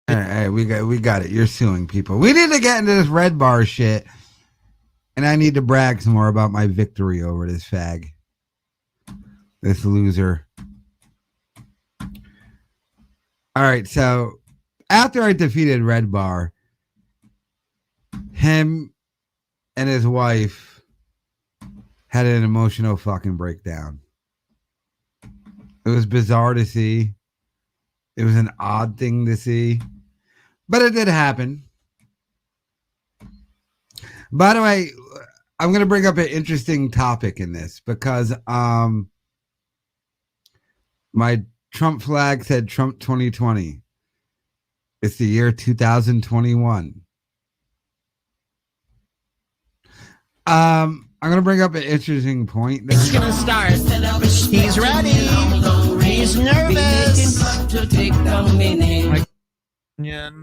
All right, we got it. You're suing people. We need to get into this Redbar shit, and I need to brag some more about my victory over this fag, this loser. All right, so after I defeated Redbar, him and his wife had an emotional fucking breakdown. It was bizarre to see. It was an odd thing to see. But it did happen. By the way, I'm going to bring up an interesting topic in this because my Trump flag said Trump 2020. It's the year 2021. I'm going to bring up an interesting point there. It's going to start. He's ready. He's nervous.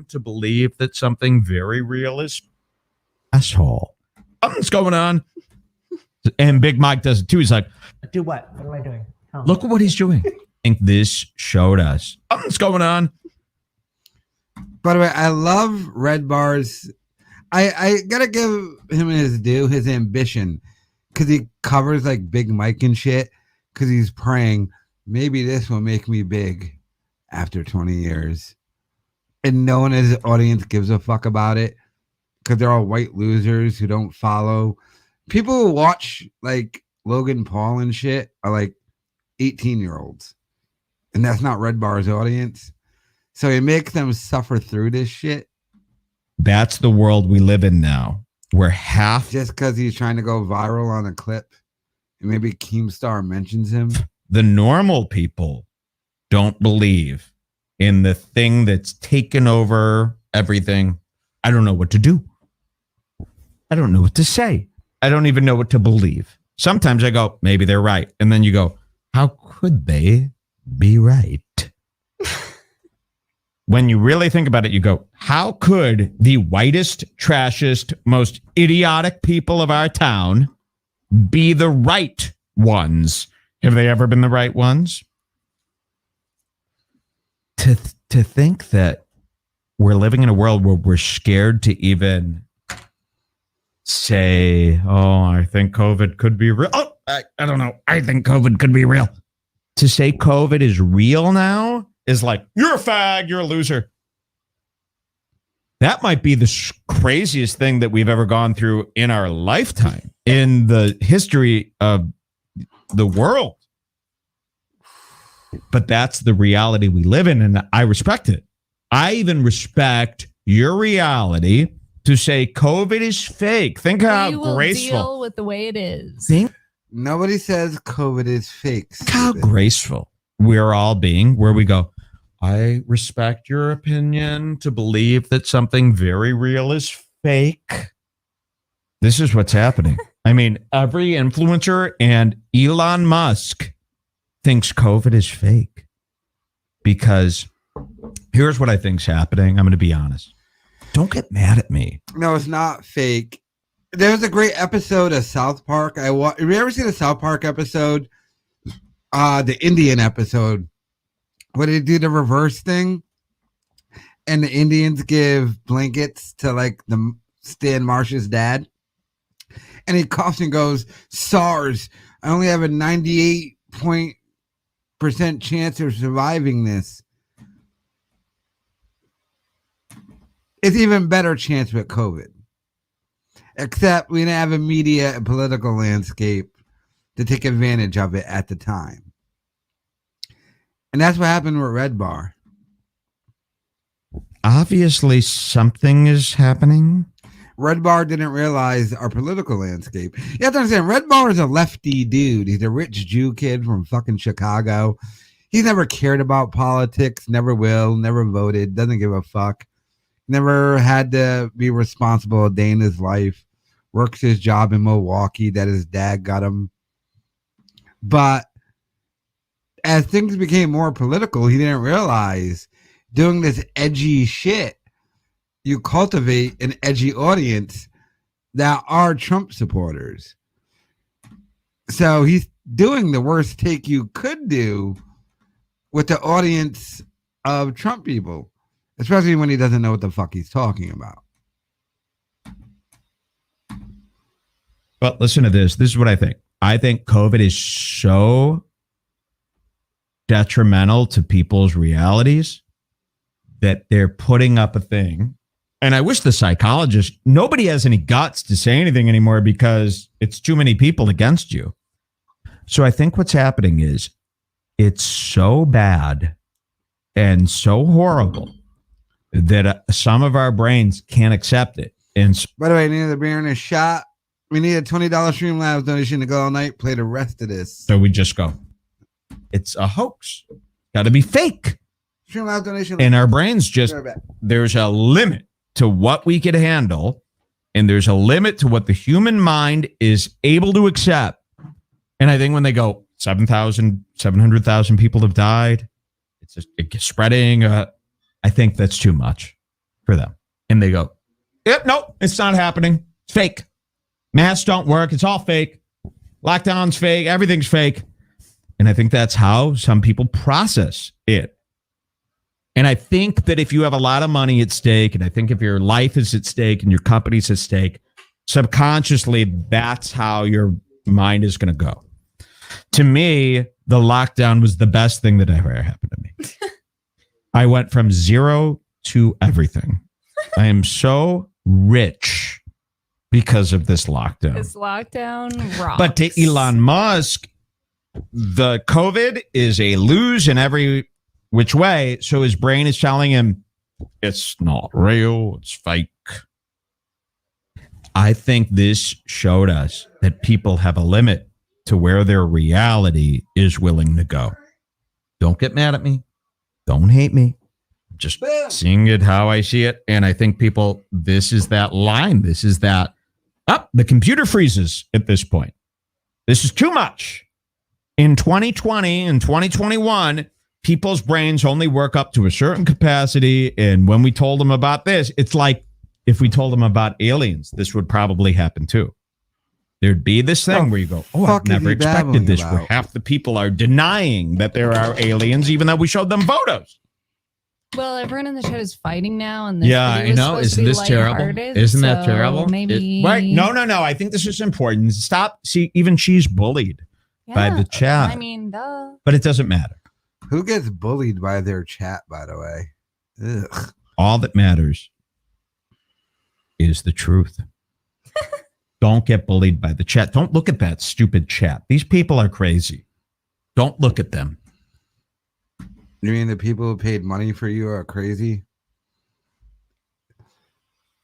To believe that something very real is asshole. Something's going on. And Big Mike does it too. He's like, Do what? What am I doing? look at what he's doing. I think this showed us. Something's going on. By the way, I love Redbar's. I gotta give him his due, his ambition, because he covers like Big Mike and shit, because he's praying, maybe this will make me big after 20 years. And no one in his audience gives a fuck about it, because they're all white losers who don't follow. People who watch like Logan Paul and shit are like 18-year-olds. And that's not Redbar's audience. So he makes them suffer through this shit. That's the world we live in now, where half Just because he's trying to go viral on a clip. And maybe Keemstar mentions him. the normal people don't believe in the thing that's taken over everything. I don't know what to do. I don't know what to say. I don't even know what to believe. Sometimes I go, maybe they're right. And then you go, how could they be right? When you really think about it, you go, how could the whitest, trashest, most idiotic people of our town be the right ones? Have they ever been the right ones? To think that we're living in a world where we're scared to even say, oh, I think COVID could be real. Oh, I don't know. I think COVID could be real. To say COVID is real now is like, you're a fag, you're a loser. That might be the craziest thing that we've ever gone through in our lifetime, in the history of the world. But that's the reality we live in, and I respect it. I even respect your reality to say COVID is fake. Think how we will graceful. Deal with the way it is. Think Nobody says COVID is fake. how graceful we're all being, where we go, I respect your opinion to believe that something very real is fake. This is what's happening. I mean, every influencer and Elon Musk thinks COVID is fake, because here's what I think's happening. I'm going to be honest. Don't get mad at me. No, it's not fake. There's a great episode of South Park. Have you ever seen the South Park episode? The Indian episode, where they do the reverse thing, and the Indians give blankets to like the Stan Marsh's dad, and he coughs and goes, SARS, I only have a 98% chance of surviving this. It's even better chance with COVID. Except we didn't have a media and political landscape to take advantage of it at the time. And that's what happened with Redbar. Obviously, something is happening. Redbar didn't realize our political landscape. You have to understand, Redbar is a lefty dude. He's a rich Jew kid from fucking Chicago. He's never cared about politics, never will, never voted, doesn't give a fuck. Never had to be responsible a day in his life. Works his job in Milwaukee that his dad got him. But as things became more political, he didn't realize doing this edgy shit, you cultivate an edgy audience that are Trump supporters. So he's doing the worst take you could do with the audience of Trump people. especially when he doesn't know what the fuck he's talking about. But listen to this. This is what I think. I think COVID is so detrimental to people's realities that they're putting up a thing. And I wish the psychologist, nobody has any guts to say anything anymore because it's too many people against you. So I think what's happening is it's so bad and so horrible that some of our brains can't accept it. And by the way, any of the beer in a shot. We need a $20 Streamlabs donation to go all night, play the rest of this. So we just go, it's a hoax. Got to be fake. Streamlabs donation. And our brains just, there's a limit to what we could handle. And there's a limit to what the human mind is able to accept. And I think when they go, 700,000 people have died. It's just spreading. I think that's too much for them. And they go, yep, no, it's not happening. It's fake. Masks don't work. It's all fake. Lockdown's fake. Everything's fake. And I think that's how some people process it. And I think that if you have a lot of money at stake, and I think if your life is at stake and your company's at stake, subconsciously, that's how your mind is going to go. To me, the lockdown was the best thing that ever happened to me. I went from zero to everything. I am so rich because of this lockdown. This lockdown rocks. But to Elon Musk, the COVID is a lose in every which way. So his brain is telling him it's not real, it's fake. I think this showed us that people have a limit to where their reality is willing to go. Don't get mad at me. Don't hate me. Just seeing it how I see it. And I think people, this is that line. This is that, the computer freezes at this point. This is too much. In 2020 and 2021, people's brains only work up to a certain capacity. And when we told them about this, it's like if we told them about aliens, this would probably happen too. There'd be this thing where you go, I've never expected this, where half the people are denying that there are aliens, even though we showed them photos. Well, everyone in the chat is fighting now, and this I know. Isn't this terrible? Isn't that terrible? Maybe right? No. I think this is important. Stop. See, even she's bullied by the chat. I mean, duh. But it doesn't matter. Who gets bullied by their chat, by the way? Ugh. All that matters is the truth. Don't get bullied by the chat. Don't look at that stupid chat. These people are crazy. Don't look at them. You mean the people who paid money for you are crazy?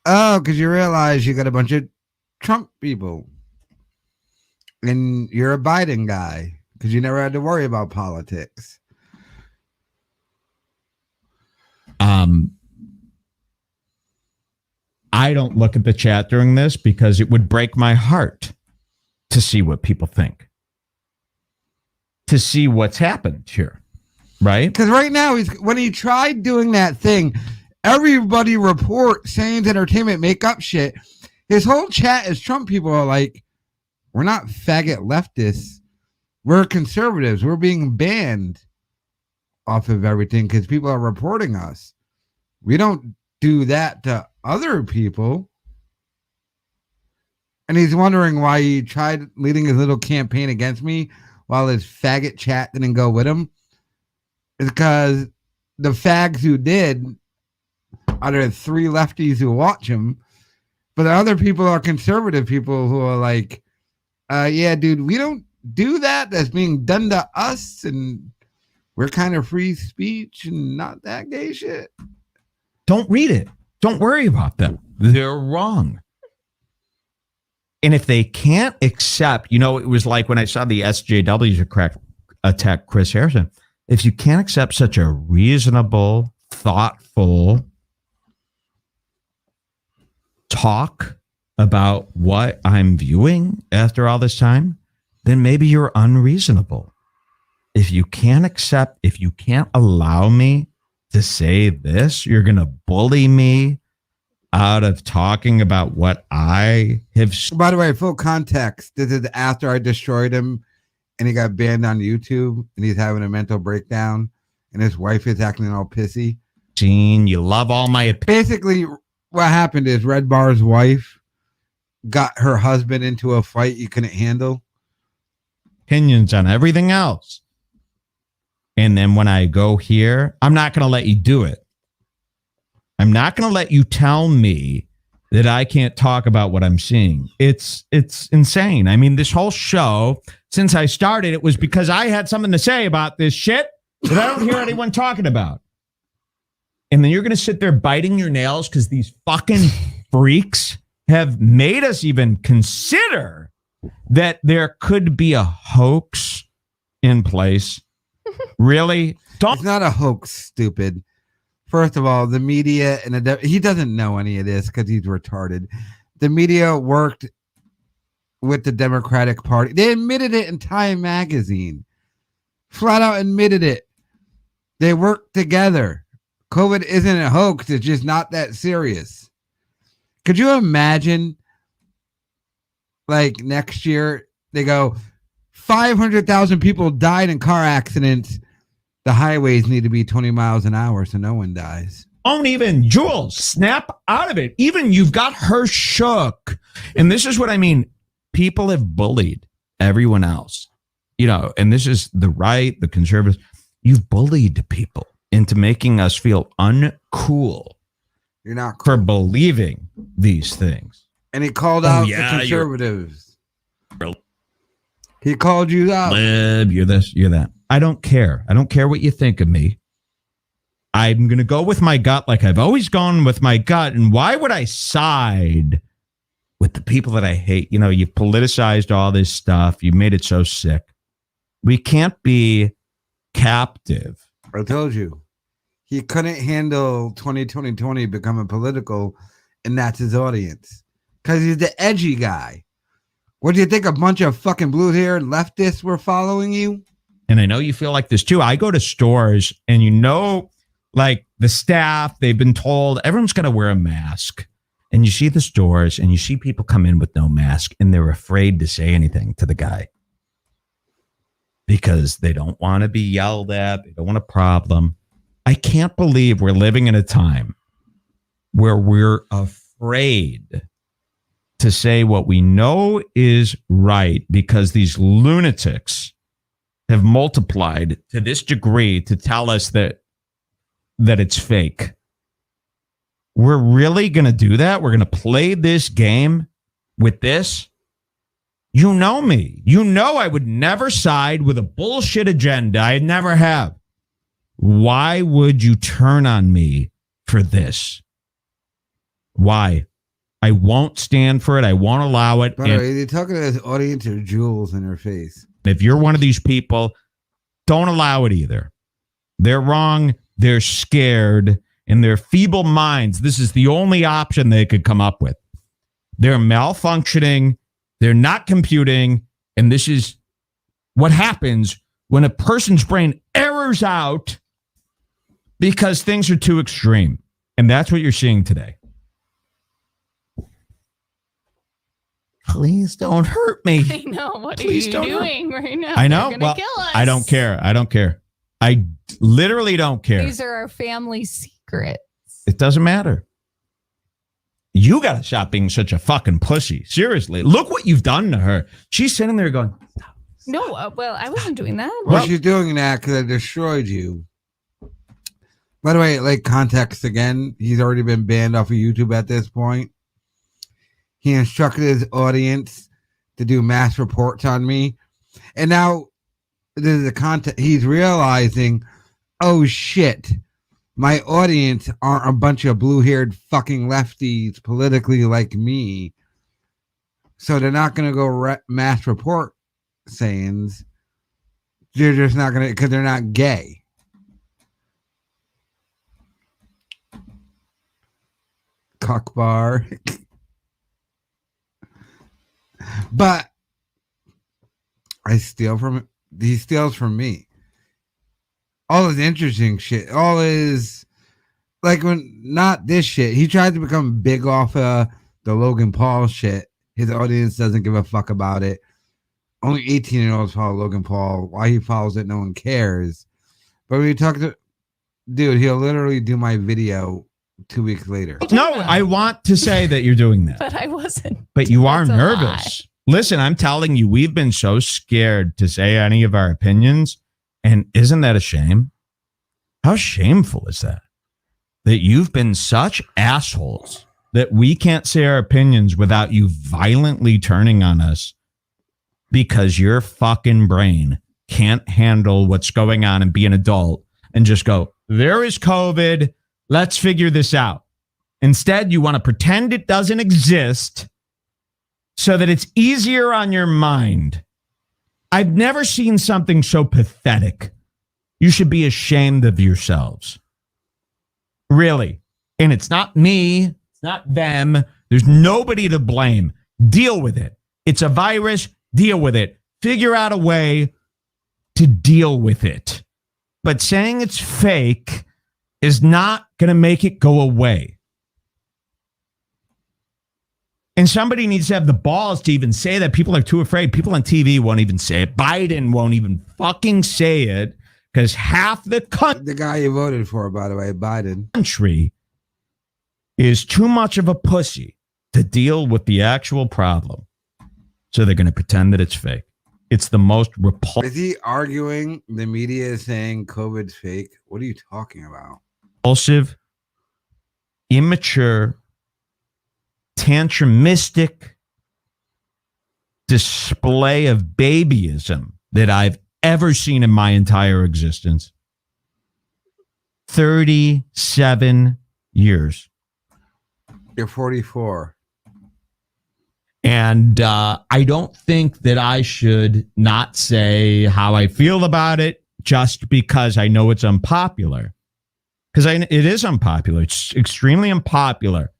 Oh, because you realize you got a bunch of Trump people. And you're a Biden guy because you never had to worry about politics. I don't look at the chat during this because it would break my heart to see what people think. To see what's happened here. Right? Because right now, when he tried doing that thing, everybody report SaiyanZ Entertainment make up shit. His whole chat is Trump people are like, we're not faggot leftists. We're conservatives. We're being banned off of everything because people are reporting us. We don't do that to other people. And he's wondering why he tried leading his little campaign against me while his faggot chat didn't go with him. It's because the fags who did are the three lefties who watch him. But the other people are conservative people who are like, yeah, dude, we don't do that. That's being done to us. And we're kind of free speech and not that gay shit. Don't read it. Don't worry about them. They're wrong. And if they can't accept, it was like when I saw the SJWs attack Chris Harrison. If you can't accept such a reasonable, thoughtful talk about what I'm viewing after all this time, then maybe you're unreasonable. If you can't allow me to say this, you're going to bully me out of talking about what I have. By the way, full context, this is after I destroyed him and he got banned on YouTube and he's having a mental breakdown and his wife is acting all pissy. vaccine. You love all my opinions. Basically, what happened is Redbar's wife got her husband into a fight you couldn't handle. On everything else. And then when I go here, I'm not going to let you do it. I'm not going to let you tell me that I can't talk about what I'm seeing. It's insane. I mean, this whole show, since I started, it was because I had something to say about this shit that I don't hear anyone talking about. And then you're going to sit there biting your nails because these fucking freaks have made us even consider that there could be a hoax in place. Really? It's not a hoax, stupid. First of all, the media and he doesn't know any of this because he's retarded. The media worked with the Democratic Party. They admitted it in Time Magazine. Flat out admitted it. They worked together. COVID isn't a hoax. It's just not that serious. Could you imagine, like, next year, they go, 500,000 people died in car accidents. The highways need to be 20 miles an hour so no one dies. Don't even, Jules, snap out of it. Even you've got her shook. And this is what I mean. People have bullied everyone else, you know, and this is the right, the conservatives. You've bullied people into making us feel uncool. You're not cool. For believing these things. And he called out the conservatives. He called you out. Lib, you're this, you're that. I don't care. I don't care what you think of me. I'm going to go with my gut like I've always gone with my gut. And why would I side with the people that I hate? You know, you've politicized all this stuff. You made it so sick. We can't be captive. I told you. He couldn't handle 2020 becoming political, and that's his audience. Because he's the edgy guy. What do you think? A bunch of fucking blue-haired leftists were following you? And I know you feel like this too. I go to stores and you know, like the staff, they've been told everyone's got to wear a mask. And you see the stores and you see people come in with no mask and they're afraid to say anything to the guy. Because they don't want to be yelled at. They don't want a problem. I can't believe we're living in a time where we're afraid to say what we know is right because these lunatics have multiplied to this degree to tell us that it's fake. We're really going to do that? We're going to play this game with this? You know me. You know I would never side with a bullshit agenda. I never have. Why would you turn on me for this? Why? I won't stand for it. I won't allow it. By the way, you're talking to this audience or jewels in her face. If you're one of these people, don't allow it either. They're wrong. They're scared. In their feeble minds, this is the only option they could come up with. They're malfunctioning. They're not computing. And this is what happens when a person's brain errors out because things are too extreme. And that's what you're seeing today. Please don't hurt me. I know. What Please are you doing right now? I know. They're gonna Well, kill us. I don't care. I don't care. I literally don't care. These are our family secrets. It doesn't matter. You got to stop being such a fucking pussy. Seriously. Look what you've done to her. She's sitting there going, No, well, I wasn't doing that. Well, she's doing that because I destroyed you. By the way, like context again, he's already been banned off of YouTube at this point. He instructed his audience to do mass reports on me. And now there's a content. He's realizing, oh shit, my audience aren't a bunch of blue-haired fucking lefties politically like me. So they're not going to go mass report SaiyanZ. They're just not going to, because they're not gay. Cock bar. But I steal from him. He steals from me. All his interesting shit. All his, like, when not this shit. He tried to become big off the Logan Paul shit. His audience doesn't give a fuck about it. Only 18-year-olds follow Logan Paul. Why he follows it, no one cares. But when you talk to dude, he'll literally do my video 2 weeks later. No, I want to say that you're doing that. But I wasn't. But you are That's a nervous. Listen, I'm telling you, we've been so scared to say any of our opinions. And isn't that a shame? How shameful is that? That you've been such assholes that we can't say our opinions without you violently turning on us because your fucking brain can't handle what's going on and be an adult and just go, there is COVID. Let's figure this out. Instead, you want to pretend it doesn't exist so that it's easier on your mind. I've never seen something so pathetic. You should be ashamed of yourselves. Really. And it's not me. It's not them. There's nobody to blame. Deal with it. It's a virus. Deal with it. Figure out a way to deal with it. But saying it's fake is not going to make it go away. And somebody needs to have the balls to even say that. People are too afraid. People on TV won't even say it. Biden won't even fucking say it because half the The guy you voted for, by the way, Biden. country is too much of a pussy to deal with the actual problem. So they're going to pretend that it's fake. It's the most Is he arguing the media is saying COVID's fake? What are you talking about? repulsive, immature, tantrumistic display of babyism that I've ever seen in my entire existence. 37 years. You're 44. And I don't think that I should not say how I feel about it just because I know it's unpopular. Because it is unpopular. It's extremely unpopular.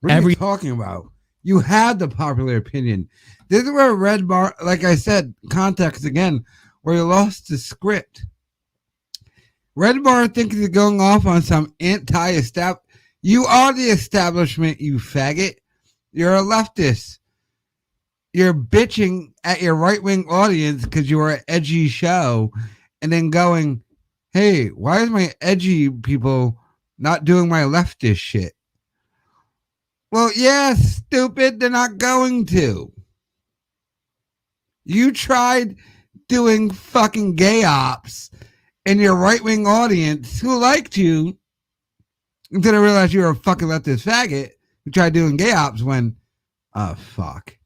What are you talking about? You had the popular opinion. This is where Redbar, like I said, context again, where you lost the script. Redbar thinks he's going off on some anti-establishment. You are the establishment, you faggot. You're a leftist. You're bitching at your right-wing audience because you are an edgy show and then going, hey, why is my edgy people not doing my leftist shit? Well, yeah, stupid. They're not going to. You tried doing fucking gay ops in your right-wing audience who liked you until they realized you were a fucking leftist faggot who tried doing gay ops when, oh, fuck.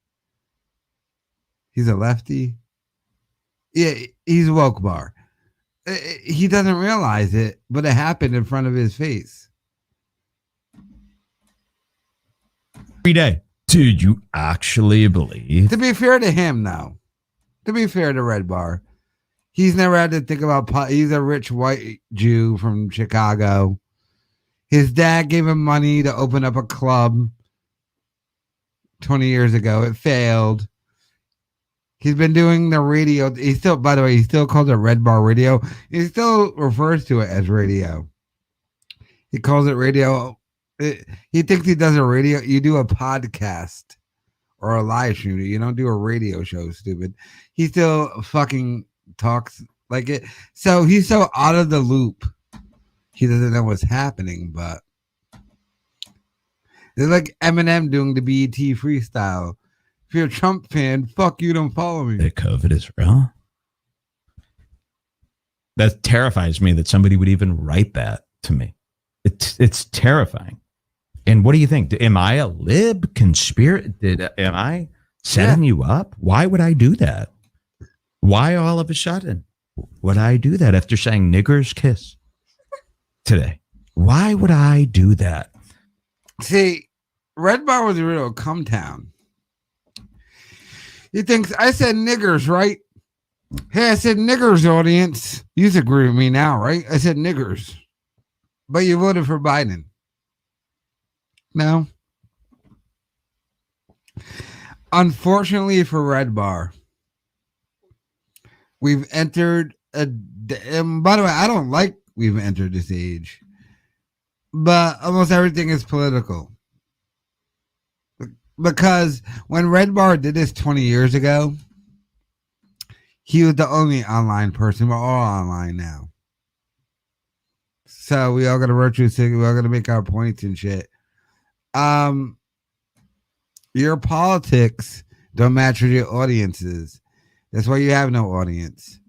He's a lefty. Yeah, he's a woke bar. He doesn't realize it, but it happened in front of his face. Every day. Dude, you actually believe? To be fair to him, though, to be fair to Redbar, he's never had to think about, he's a rich white Jew from Chicago. His dad gave him money to open up a club 20 years ago. It failed. He's been doing the radio. He still, by the way, he still calls it Redbar Radio. He still refers to it as radio. He calls it radio. He thinks he does a radio. You do a podcast or a live stream. You don't do a radio show, stupid. He still fucking talks like it. So he's so out of the loop. He doesn't know what's happening, but it's like Eminem doing the BET freestyle. If you're a Trump fan, fuck you, don't follow me. That COVID is real. That terrifies me that somebody would even write that to me. It's terrifying. And what do you think? Am I a lib am I setting you up? Why would I do that? Why all of a sudden would I do that after saying niggers kiss today? Why would I do that? See, Redbar was a real cum town. He thinks I said niggers, right? Hey, I said niggers, audience. You agree with me now, right? I said niggers. But you voted for Biden. No. Unfortunately for Redbar, we've entered and by the way, I don't like we've entered this age. But almost everything is political. Because when Redbar did this 20 years ago, he was the only online person. We're all online now. So we all got a virtue signal. We all got to make our points and shit. Your politics don't match with your audiences. That's why you have no audience.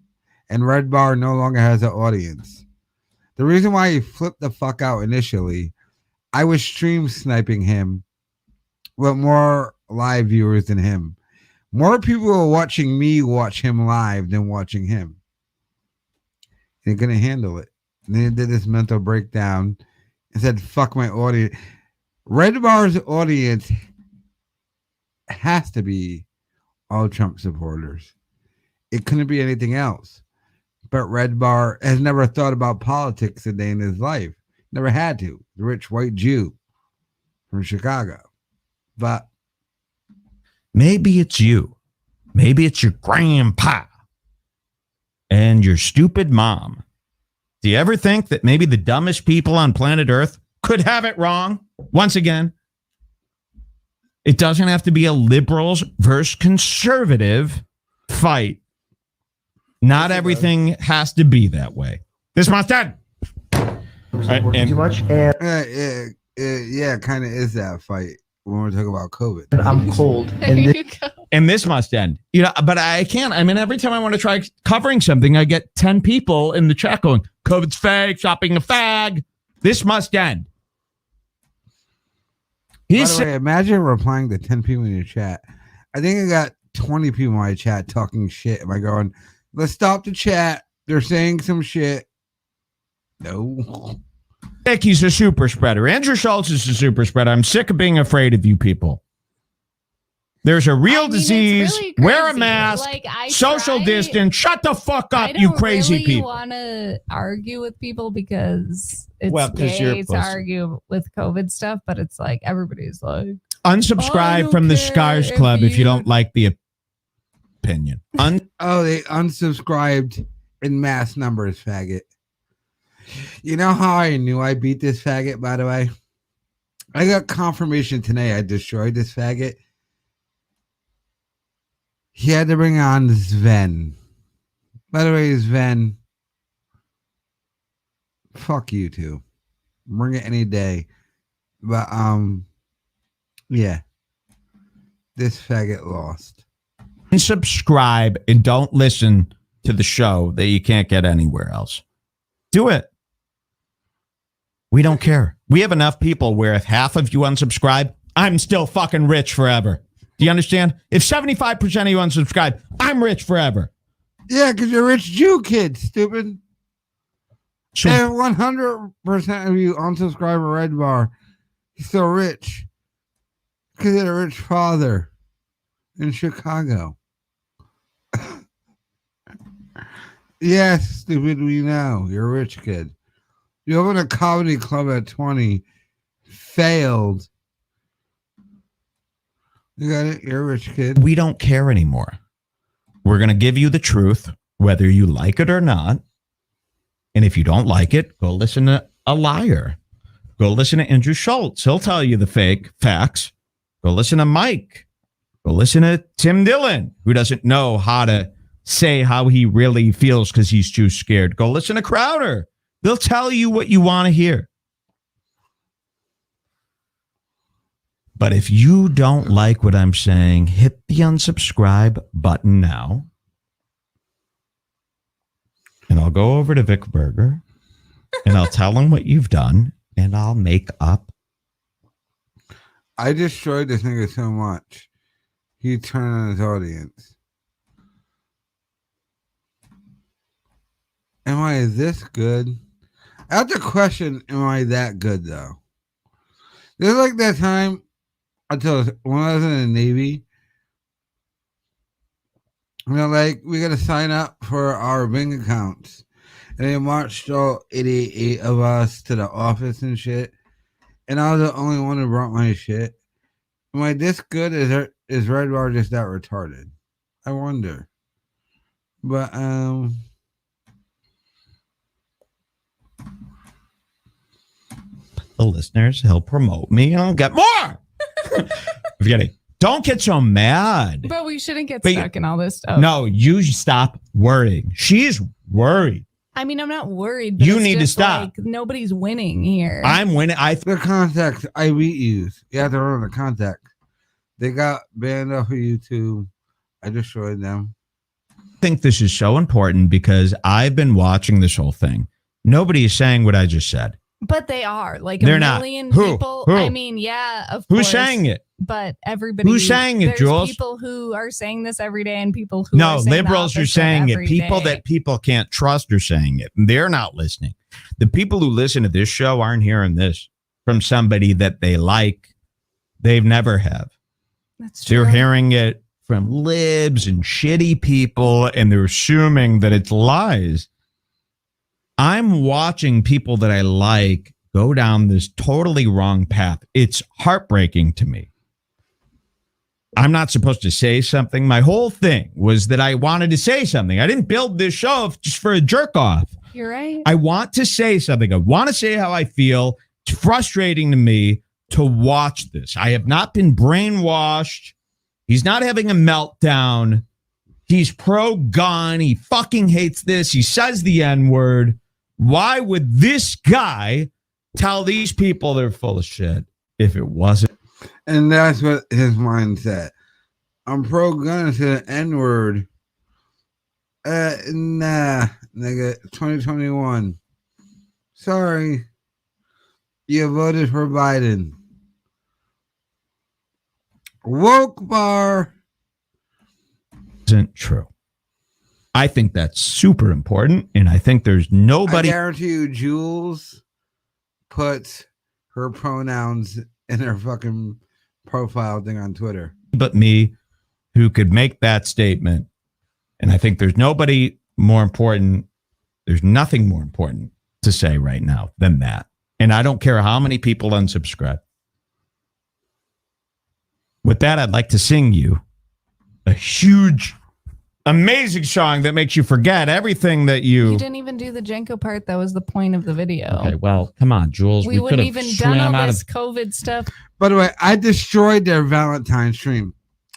And Redbar no longer has an audience. The reason why he flipped the fuck out initially, I was stream sniping him with more live viewers than him. More people were watching me watch him live than watching him. They couldn't handle it. And then he did this mental breakdown and said, fuck my audience. Redbar's audience has to be all Trump supporters. It couldn't be anything else. But Redbar has never thought about politics a day in his life. Never had to. The rich white Jew from Chicago. But maybe it's you. Maybe it's your grandpa and your stupid mom. Do you ever think that maybe the dumbest people on planet Earth could have it wrong? Once again, it doesn't have to be a liberals versus conservative fight. Not everything has to be that way. This must end. Too much, and yeah, kind of is that fight when we're talking about COVID. I'm cold. There And you go. And this must end. You know, but I can't. I mean, every time I want to try covering something, I get 10 people in the chat going, COVID's fake, shopping a fag. This must end. By the way, imagine replying to 10 people in your chat. I think I got 20 people in my chat talking shit. Am I going, let's stop the chat. They're saying some shit. No. He's a super spreader. Andrew Schultz is a super spreader. I'm sick of being afraid of you people. There's a real I mean, disease. it's really Wear a crazy. mask. Like, I Social try- distance. Shut the fuck I up, don't you crazy really people. want to argue with people because it's Well, 'cause you're a gay to pussy. argue with COVID stuff, but it's like everybody's like, Unsubscribe I don't from the care Scars if Club if you you- don't like the opinion. Oh, they unsubscribed in mass numbers, faggot. You know how I knew I beat this faggot, by the way? I got confirmation today I destroyed this faggot. He had to bring on Sven. By the way, Sven, fuck you too. Bring it any day. But yeah. This faggot lost. Unsubscribe and don't listen to the show that you can't get anywhere else. Do it. We don't care. We have enough people where if half of you unsubscribe, I'm still fucking rich forever. Do you understand? If 75% of you unsubscribe, I'm rich forever. Yeah, because you're a rich Jew kid, stupid. So And 100% of you unsubscribe to Redbar. He's so rich. Because he had a rich father in Chicago. Yes, stupid, we know. You're a rich kid. You opened a comedy club at 20. Failed. You got it? You're a rich kid. we don't care anymore. We're going to give you the truth, whether you like it or not. And if you don't like it, go listen to a liar. Go listen to Andrew Schultz. He'll tell you the fake facts. Go listen to Mike. Go listen to Tim Dillon, who doesn't know how to say how he really feels because he's too scared. Go listen to Crowder. They'll tell you what you want to hear. But if you don't like what I'm saying, hit the unsubscribe button now. And I'll go over to Vic Berger and I'll tell him what you've done and I'll make up. I destroyed this nigga so much. He turned on his audience. Am I this good? I have to question, am I that good though? There's like that time until when I was in the Navy. You know, like we gotta sign up for our bank accounts. And they marched all 88 of us to the office and shit. And I was the only one who brought my shit. Am I this good? Is Redbar just that retarded? I wonder. But The listeners, he'll promote me and I'll get more. Forgetting. Don't get so mad. but we shouldn't get But stuck in all this stuff. No, you stop worrying. She's worried. I mean, I'm not worried. But You it's need to just stop. Like, nobody's winning here. I'm winning. The context I reuse. You have to remember the context. They got banned off of YouTube. I destroyed them. think this is so important because I've been watching this whole thing. Nobody is saying what I just said. But they are like They're a not. million Who? people. Who? I mean, yeah, of Who's course. saying it? But everybody. Who's saying it, there's Jules? people who are saying this every day and people who No, are saying liberals the are saying it. every People day. that people can't trust are saying it. They're not listening. The people who listen to this show aren't hearing this from somebody that they like. They've never have. That's So you're true. hearing it from libs and shitty people, and they're assuming that it's lies. I'm watching people that I like go down this totally wrong path. It's heartbreaking to me. I'm not supposed to say something. My whole thing was that I wanted to say something. I didn't build this show just for a jerk off. You're right. I want to say something. I want to say how I feel. It's frustrating to me to watch this. I have not been brainwashed. He's not having a meltdown. He's pro-gun. He fucking hates this. He says the N-word. Why would this guy tell these people they're full of shit if it wasn't? And that's what his mindset. I'm pro-gun to the N-word. Nah, nigga, 2021. Sorry. You voted for Biden. Woke bar. Isn't true. I think that's super important, and I think there's nobody. I guarantee you, Jules puts her pronouns in her fucking profile thing on Twitter. But me who could make that statement. And I think there's nobody more important. There's nothing more important to say right now than that. And I don't care how many people unsubscribe. With that, I'd like to sing you a huge, amazing song that makes you forget everything that You you. didn't even do the Jenko part. That was the point of the video. Okay, well, come on, Jules. We wouldn't could've even swam done all out this of- COVID stuff. By the way, I destroyed their Valentine stream.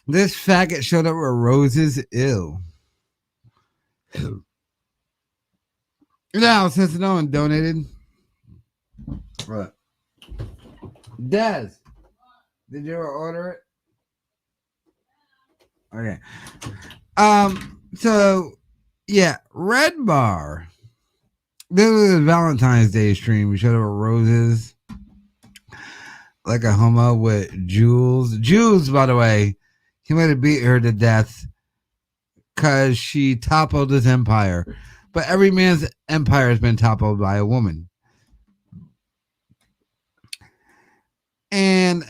This faggot showed up with roses. Ew. Now, since no one donated. What? Des, did you ever order it? Okay. So yeah, Redbar. This was a Valentine's Day stream. We showed up with roses. Like a homo with Jules. Jules, by the way, he might have beat her to death because she toppled his empire. But every man's empire has been toppled by a woman. And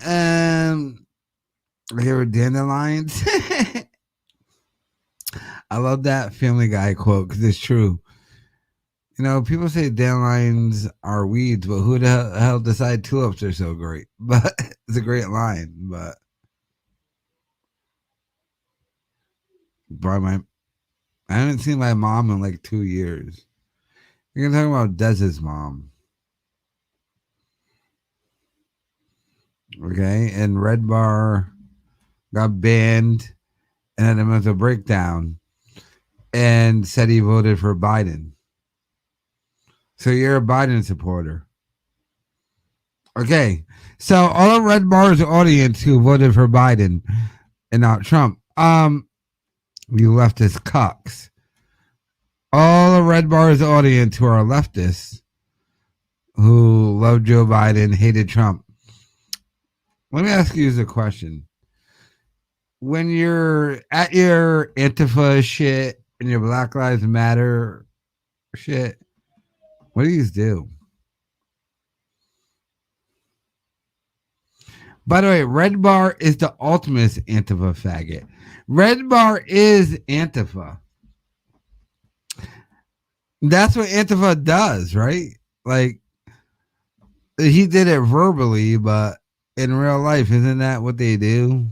they were dandelions. I love that Family Guy quote because it's true. You know, people say dandelions are weeds, but who the hell decided tulips are so great? But it's a great line. But I haven't seen my mom in like 2 years. You're gonna talk about Dez's mom. Okay, and Redbar got banned and had a mental breakdown and said he voted for Biden. So you're a Biden supporter. Okay, so all of Redbar's audience who voted for Biden and not Trump, you leftist cucks. All of Redbar's audience who are leftists who love Joe Biden, hated Trump. Let me ask you a question. When you're at your Antifa shit and your Black Lives Matter shit, what do you do? By the way, Redbar is the ultimate Antifa faggot. Redbar is Antifa. That's what Antifa does, right? Like, he did it verbally, but in real life, isn't that what they do?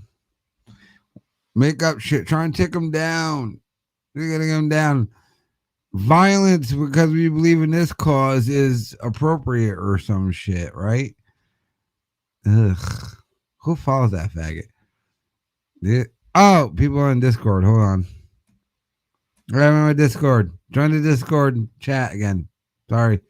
Make up shit, try and take them down. They're getting them down. Violence because we believe in this cause is appropriate or some shit, right? Ugh. Who follows that faggot? Oh, people on Discord. Hold on. I'm on my Discord. Join the Discord and chat again. Sorry.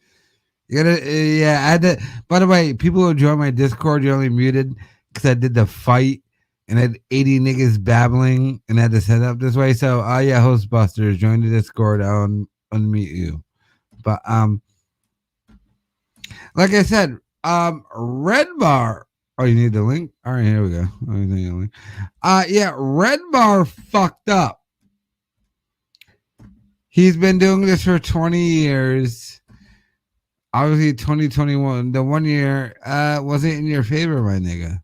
You gotta, yeah, I had to. By the way, people who join my Discord, you're only muted because I did the fight and I had 80 niggas babbling and I had to set up this way. So, yeah, Hostbusters, join the Discord. I'll unmute you. But, like I said, Redbar. Oh, you need the link? All right, here we go. Yeah, Redbar fucked up. He's been doing this for 20 years. Obviously, 2021, the 1 year wasn't in your favor, my nigga.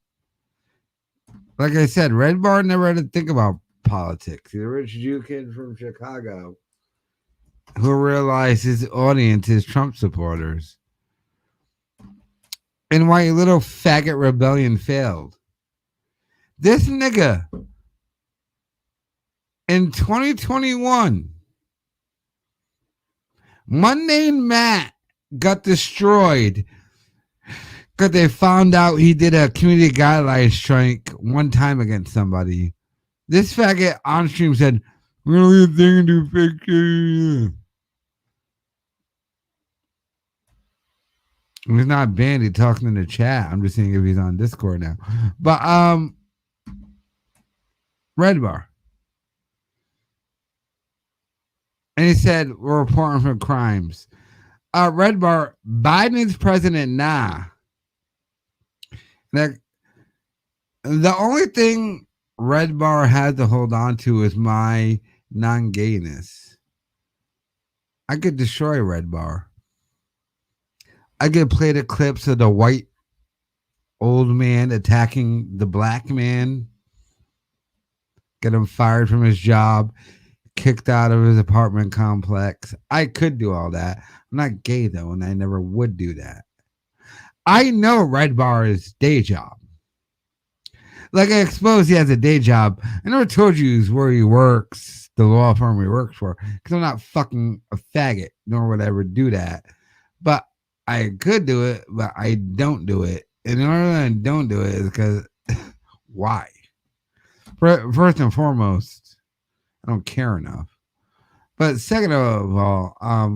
Like I said, Redbar never had to think about politics. He's a rich Jew kid from Chicago who realized his audience is Trump supporters. And why little faggot rebellion failed. This nigga in 2021, Mundane Matt got destroyed because they found out he did a community guidelines strike one time against somebody. This faggot on stream said, "We're gonna leave a thing and do fake." He's not banned. He's talking in the chat. I'm just seeing if he's on Discord now. But Redbar. And he said, we're reporting for crimes. Redbar, Biden's president, nah. Like, the only thing Redbar had to hold on to is my non-gayness. I could destroy Redbar. I could play the clips of the white old man attacking the black man, get him fired from his job, kicked out of his apartment complex. I could do all that. I'm not gay, though, and I never would do that. I know Redbar's day job. Like, I expose he has a day job. I never told you where he works, the law firm he works for, because I'm not fucking a faggot, nor would I ever do that. But I could do it, but I don't do it. And the only reason I don't do it is because why? First and foremost, I don't care enough. But second of all, I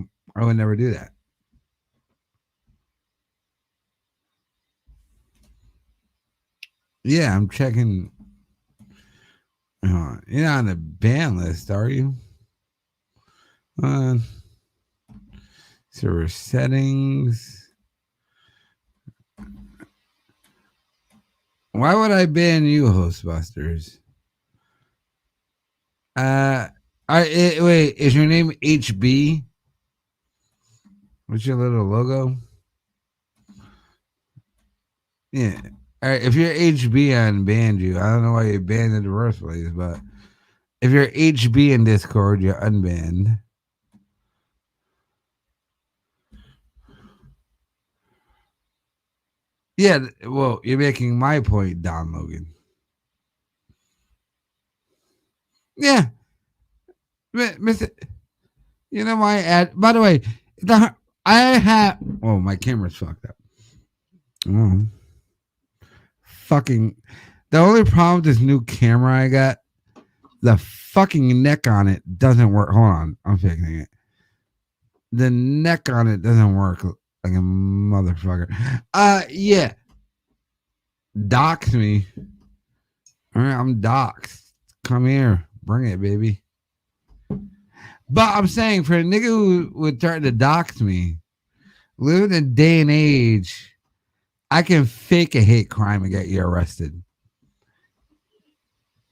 would never do that. Yeah, I'm checking. You're not on the ban list, are you? Server settings. Why would I ban you, Hostbusters? Wait, is your name HB? What's your little logo? Yeah. All right, if you're HB, I unbanned you. I don't know why you banned in the first place, but if you're HB in Discord, you're unbanned. Yeah, well, you're making my point, Don Logan. Yeah. Mr. You know my ad. By the way, I have. Oh, my camera's fucked up. Oh. Fucking. The only problem with this new camera I got, the fucking neck on it doesn't work. Hold on. I'm fixing it. The neck on it doesn't work like a motherfucker. Yeah. Dox me. All right, I'm doxed. Come here. Bring it, baby. But I'm saying for a nigga who would threaten to dox me, living in a day and age, I can fake a hate crime and get you arrested.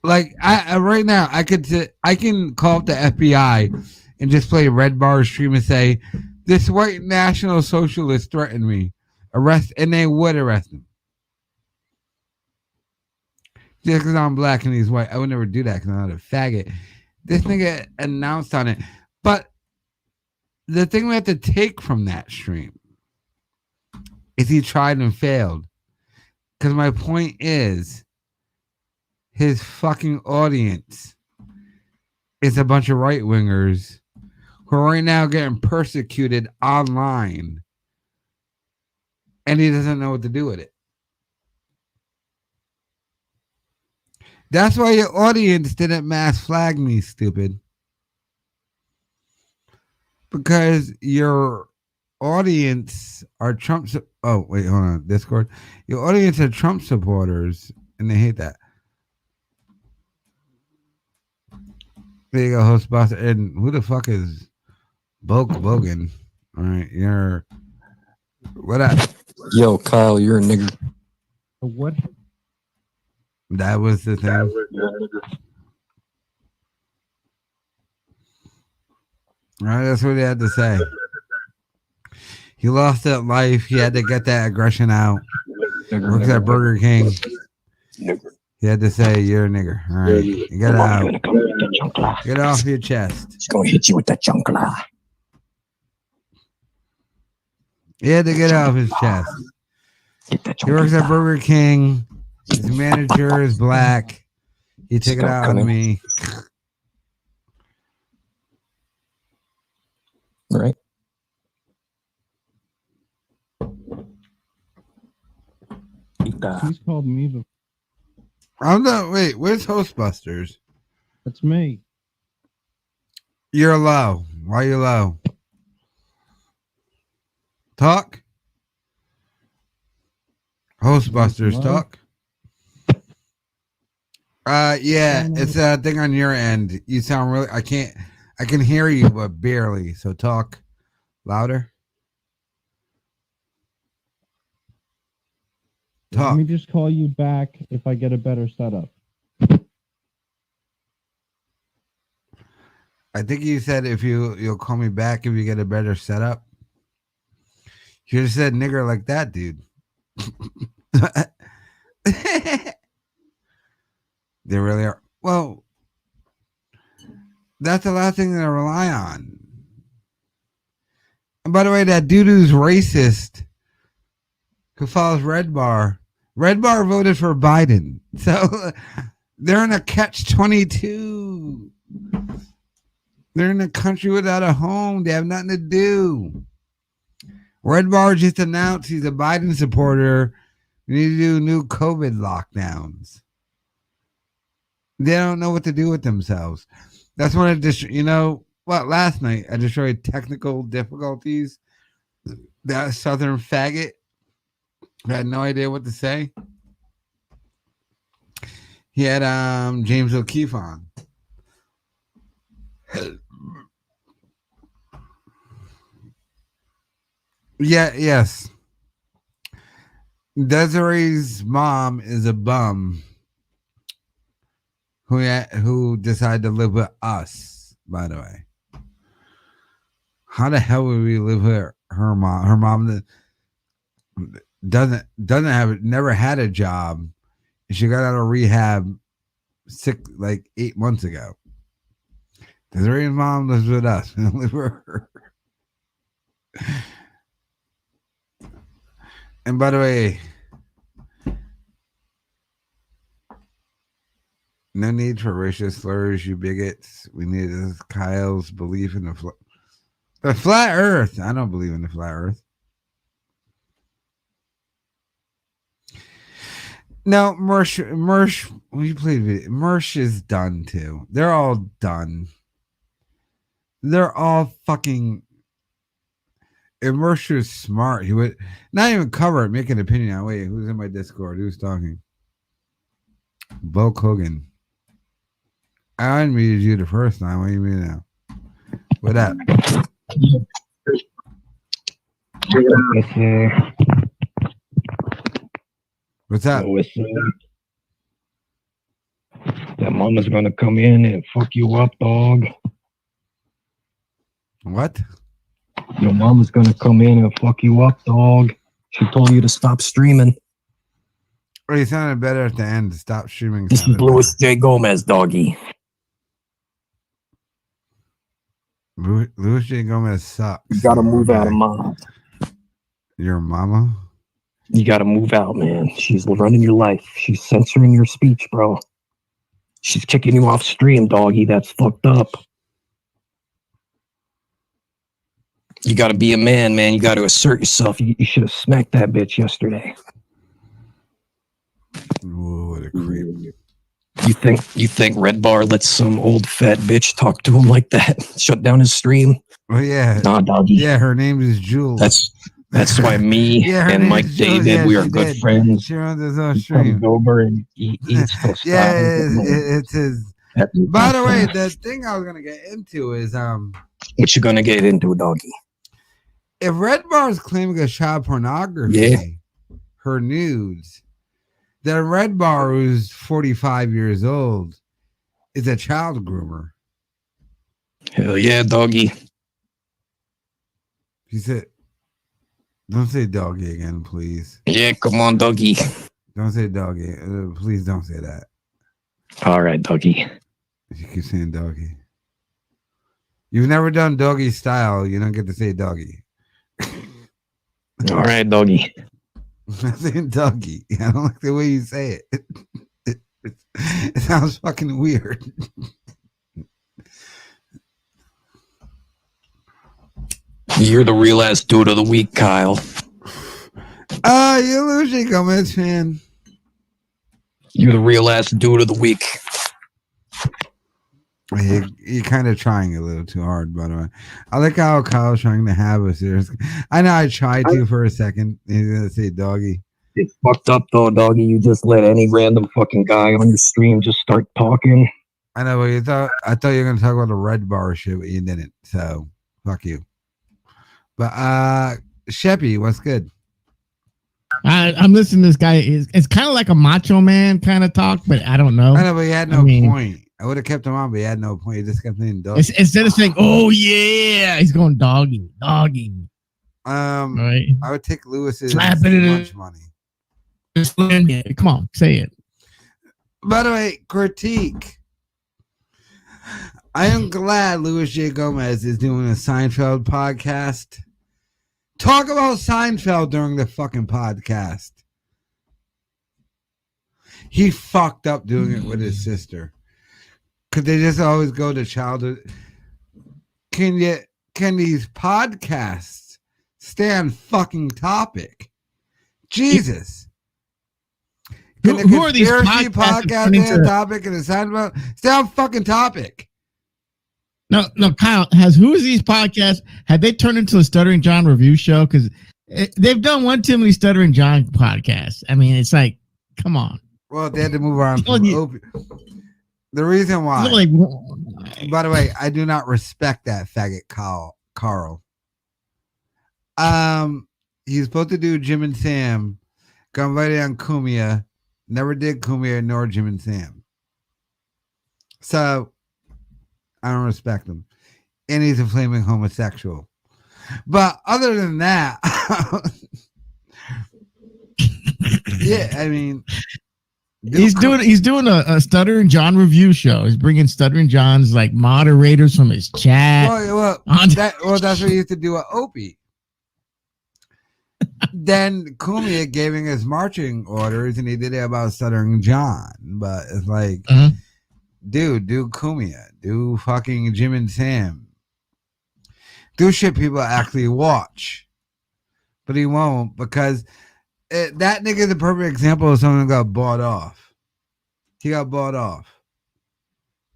Like I right now, I can call up the FBI and just play Redbar stream and say, this white national socialist threatened me. Arrest, and they would arrest him. Just because I'm black and he's white, I would never do that because I'm not a faggot. This nigga announced on it. But the thing we have to take from that stream is he tried and failed. Because my point is, his fucking audience is a bunch of right-wingers who are right now getting persecuted online. And he doesn't know what to do with it. That's why your audience didn't mass flag me, stupid. Because your audience are Trump. Oh wait, hold on. Discord. Your audience are Trump supporters, and they hate that. There you go, host boss. And who the fuck is Bogan? All right, you're what up? Yo, Kyle, you're a nigger. What? That was the thing. All right, that's what he had to say. He lost that life. He had to get that aggression out. Works at Burger King. He had to say, "You're a nigger." All right, you get it out. Get it off your chest. He's gonna hit you with the chunkla. He had to get it off his chest. He works at Burger King. His manager is black. He took it out on me. Right. He's called me before. I'm not. Wait, where's Hostbusters? That's me. You're low. Why are you low? Talk. Hostbusters, talk. Yeah, it's a thing on your end. You sound really. I can hear you, but barely. So talk louder. Talk. Let me just call you back if I get a better setup. I think you said if you'll call me back if you get a better setup. You just said nigger like that, dude. They really are. Well, that's the last thing they rely on. And by the way, that dude who's racist who follows Redbar voted for Biden. So they're in a catch-22. They're in a country without a home. They have nothing to do. Redbar just announced he's a Biden supporter. We need to do new COVID lockdowns. They don't know what to do with themselves. That's when last night I destroyed technical difficulties. That Southern faggot had no idea what to say. He had James O'Keefe on. Yes. Desiree's mom is a bum who decided to live with us, by the way. How the hell would we live with her mom? Her mom never had a job. She got out of rehab 8 months ago. Desiree's mom lives with us. We don't live with her. And by the way, no need for racial slurs, you bigots. We need Kyle's belief in the flat earth. I don't believe in the flat earth. No, Mersh, when you played video, Mersh is done too. They're all done. They're all fucking. If Mersh was smart, he would not even cover it, make an opinion on. Wait, who's in my Discord? Who's talking? Bo Kogan. I unmuted you the first time. What do you mean now? What up? What's up? That mama's gonna come in and fuck you up, dog. What? Your mama's gonna come in and fuck you up, dog. She told you to stop streaming. Oh, you sounded better at the end. Stop streaming. This is Louis J. Gomez, doggy. Louis J. Gomez sucks. You gotta move out of mom. Your mama? You gotta move out, man. She's running your life. She's censoring your speech, bro. She's kicking you off stream, doggy. That's fucked up. You gotta be a man, man. You gotta assert yourself. You should have smacked that bitch yesterday. Ooh, what a creep. You think Redbar lets some old fat bitch talk to him like that? Shut down his stream? Oh yeah, Nah, doggy. yeah. Her name is Jules. That's why me Yeah, her and name Mike is Jules. David, Yeah, we she are good did. friends. She runs his own He stream. comes over and he eats tostadas. Yeah, and it's his. happy By the way, birthday. the thing I was gonna get into is What you gonna get into, doggy? if Redbar is claiming a child pornography, Yeah. her nudes, then Redbar, who's 45 years old, is a child groomer. Hell yeah, doggy. He said, "Don't say doggy again, please. Yeah, come on, doggy. Don't say doggy. Please don't say that. All right, doggy. If you keep saying doggy, you've never done doggy style. You don't get to say doggy." All right, doggy. I'm not saying doggy. I don't like the way you say it. It sounds fucking weird. You're the real ass dude of the week, Kyle. You're losing, Gomez fan. You're the real ass dude of the week. You're kind of trying a little too hard, by the way. I like how Kyle's trying to have a serious. I know I tried to for a second. He's gonna say doggy. It's fucked up though, doggy. You just let any random fucking guy on your stream just start talking. I know, but I thought you were gonna talk about the Redbar shit, but you didn't. So fuck you. But Sheppy, what's good? I'm listening to this guy. It's kind of like a macho man kind of talk, but I don't know. I know, but he had no point. I would have kept him on, but he had no point. He just kept saying doggy. Instead of saying, "Oh yeah," he's going doggy. Right? I would take Lewis's Slap it in lunch money. Come on, say it. By the way, critique. I am glad Louis J. Gomez is doing a Seinfeld podcast. Talk about Seinfeld during the fucking podcast. He fucked up doing it with his sister. Because they just always go to childhood. Can these podcasts stay on fucking topic? Jesus. Who are these podcasts stay on topic and the Seinfeld? Stay on fucking topic. No, Kyle, who is these podcasts? Have they turned into a Stuttering John review show? Because they've done one too many Stuttering John podcasts. I mean, it's like, come on. Well, they had to move on from the reason why. By the way, I do not respect that faggot Carl. He's supposed to do Jim and Sam. Got invited on Kumia. Never did Kumia nor Jim and Sam. So I don't respect him. And he's a flaming homosexual. But other than that, yeah, I mean, he's doing a Stuttering John review show. He's bringing Stuttering John's like moderators from his chat. Well, that's what he used to do at Opie. Then Kumia gave him his marching orders, and he did it about Stuttering John. But it's like, dude, do Kumia, do fucking Jim and Sam, do shit people actually watch. But he won't, because that nigga's a perfect example of someone who got bought off. He got bought off.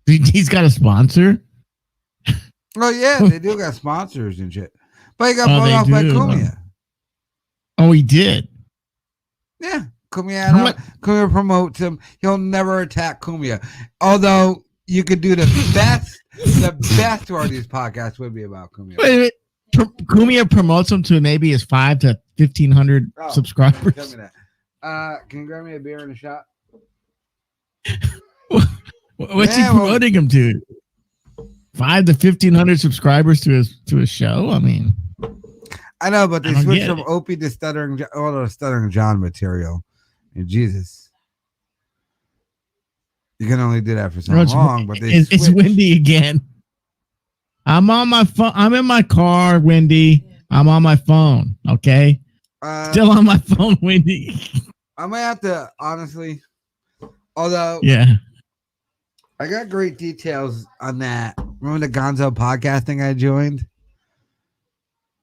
He's got a sponsor. Oh yeah, they do got sponsors and shit. But he got bought off by Kumia. Oh, he did. Yeah, Kumia promotes him. He'll never attack Kumia. Although you could do the best where these podcasts would be about Kumia. Wait. Kumia promotes him to maybe his 500 to 1,500 subscribers. Tell me that. Can you grab me a beer and a shot? What's he promoting him to? 500 to 1,500 subscribers to his show? I mean, I know, but they switched from Opie to Stuttering John material. And Jesus, you can only do that for so long. But it's windy again. I'm on my phone. I'm in my car, Wendy. I'm on my phone. Okay. Still on my phone, Wendy. I might have to, honestly. Although, yeah, I got great details on that. Remember the Gonzo podcast thing I joined?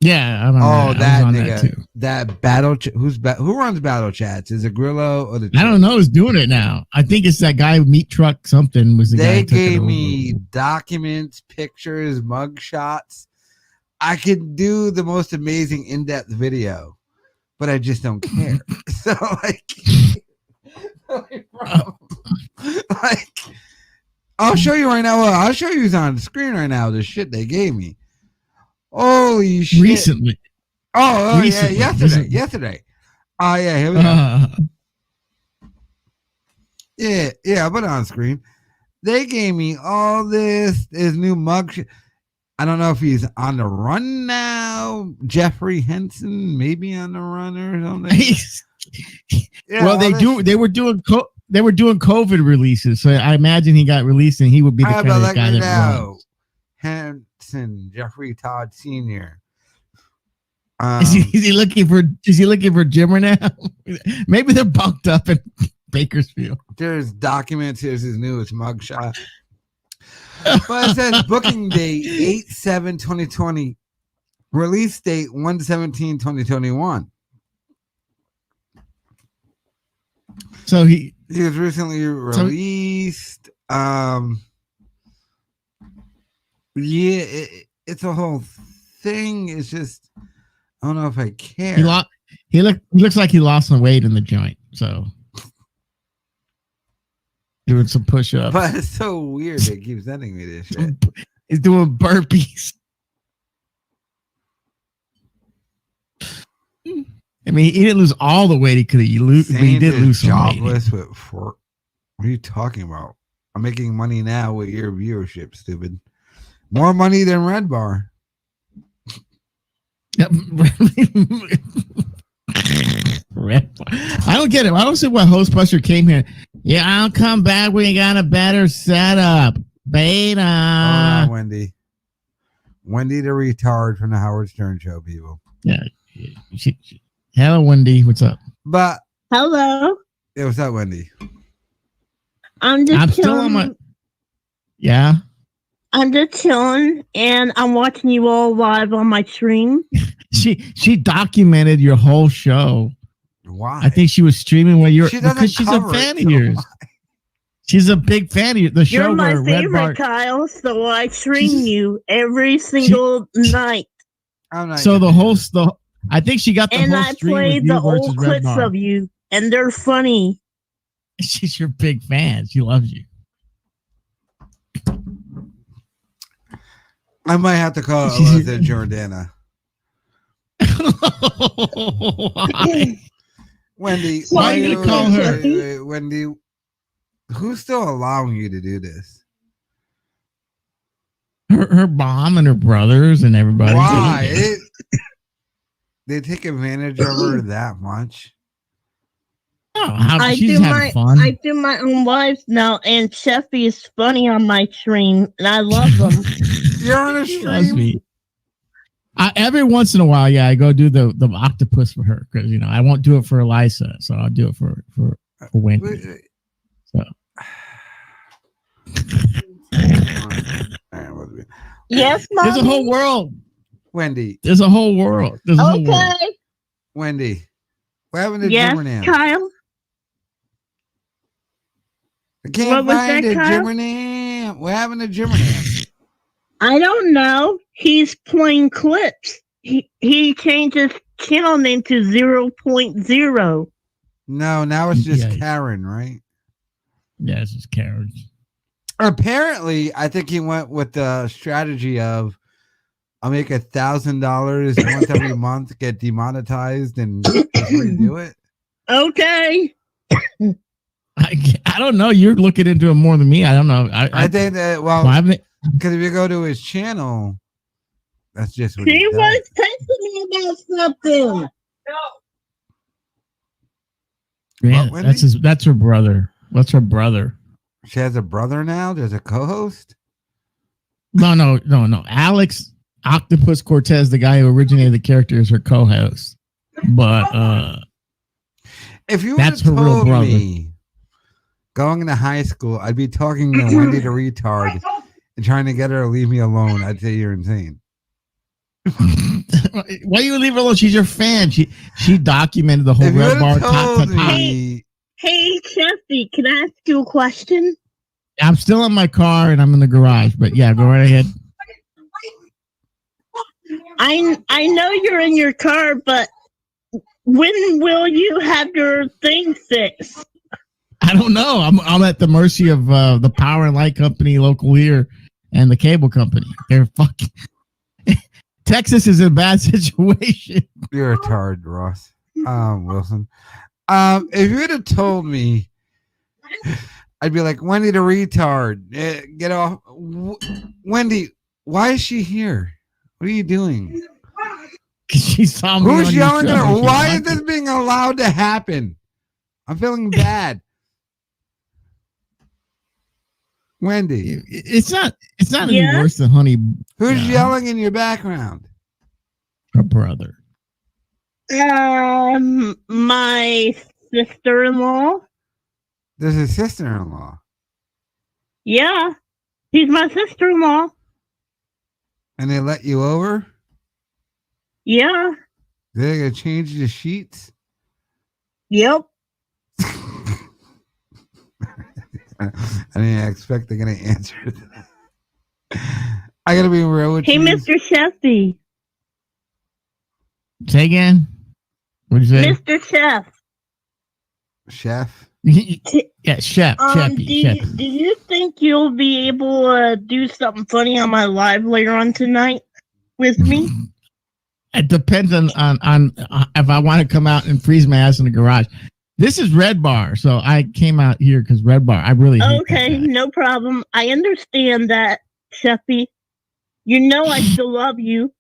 Yeah, I don't know. Oh, I was that on nigga. that too. That battle. Who runs battle chats? Is it Grillo or the? I don't know who's doing it now. I think it's that guy Meat Truck something was the guy They who took it gave over. me documents, pictures, mug shots. I could do the most amazing in-depth video, but I just don't care. So like, I'll show you right now. I'll show you who's on the screen right now. The shit they gave me. Holy shit! Recently. Oh Recently. yeah, yesterday. Oh yeah, here we go. Yeah, I put it on screen. They gave me all this new mug. I don't know if he's on the run now. Jeffrey Henson, maybe on the run or something. Yeah, well, they were doing COVID releases, so I imagine he got released and he would be the kind of guy that runs. Henson, Jeffrey Todd Sr. Is he looking for Jimmer now? Maybe they're bunked up in Bakersfield. There's documents. Here's his newest mugshot. But it says booking date 8/7/2020, release date 1/17/2021. So he was recently released. It's a whole thing. It's just I don't know if I care. He looks like he lost some weight in the joint. So doing some push-ups. But it's so weird they keep sending me this shit. He's doing burpees. I mean, he didn't lose all the weight he could have. But he did lose some jobless weight. What are you talking about? I'm making money now with your viewership, stupid. More money than Redbar. I don't get it. I don't see why Hostbuster came here. Yeah, I'll come back when you got a better setup. Beta. Hold on, Wendy. Wendy the retard from the Howard Stern Show, people. Yeah. Hello, Wendy. What's up? But hello. Yeah, what's up, Wendy? I'm still on my. Yeah. I'm just chilling, and I'm watching you all live on my stream. She documented your whole show. Why? I think she was streaming when you're because she's a fan of yours. She's a big fan of the show. You're my favorite, Redbar, Kyle. So I stream you every single night. So I think she got the and whole I stream played with you the versus old clips Redbar. of you, and they're funny. She's your big fan. She loves you. I might have to call Elisa Jordana. Why? Wendy, why are you gonna call her? Wait, Wendy, who's still allowing you to do this? Her mom and her brothers and everybody. Why? They take advantage of her that much? I do my own lives now, and Sheffy is funny on my stream, and I love them. You're on a stream. Every once in a while, I go do the octopus for her because I won't do it for Elisa, so I'll do it for Wendy. So. Yes, Mom. There's a whole world, Wendy. There's a whole world. There's a whole world. Wendy, what happened to yes, Jimmer Kyle. I can't find a Jimmer. What happened to Jimmer? I don't know. He's playing clips. He changed his channel name to 0.0. No, now it's just Karen, right? Yeah, it's just Karen. Apparently, I think he went with the strategy of I'll make $1,000 once every month, get demonetized, and redo it. Okay. I don't know. You're looking into it more than me. I don't know. I think that because if you go to his channel, that's just what he was texting me about something. Yeah, that's her brother. What's her brother? She has a brother now. There's a co-host. No. Alex Octopus Cortez, the guy who originated the character, is her co-host. But if you that's her real brother. Me, going into high school, I'd be talking to Wendy the retard and trying to get her to leave me alone. I'd say you're insane. Why you leave her alone? She's your fan. She documented the whole If you Red Bar. would have told top. me, Hey, Chefy, can I ask you a question? I'm still in my car and I'm in the garage, but yeah, go right ahead. I know you're in your car, but when will you have your thing fixed? I don't know. I'm at the mercy of the power and light company local here and the cable company. They're fucking. Texas is in a bad situation. you're a tard, Ross. Wilson. If you would have told me, I'd be like, Wendy the retard. Get off. Wendy, why is she here? What are you doing? She saw me. Who's on your yelling at show. her? She Why is liked this it. being allowed to happen? I'm feeling bad. Wendy, It's not any Yeah? worse than Honey. who's Yeah. yelling in your background? Her brother. My sister-in-law. There's a sister-in-law. Yeah, she's my sister-in-law. And they let you over? Yeah. They're gonna change the sheets? Yep. I didn't expect they're gonna answer that. I gotta be real with Hey, you. Mr. Chefy. Say again. What did you say? Mr. Chef. Chef. Yeah, Chef. Do Chef. you think you'll be able to do something funny on my live later on tonight with me? It depends on if I want to come out and freeze my ass in the garage. This is Red Bar, so I came out here because Red Bar. I really hate Okay, that guy. no problem. I understand that, Chefy. You know I still love you.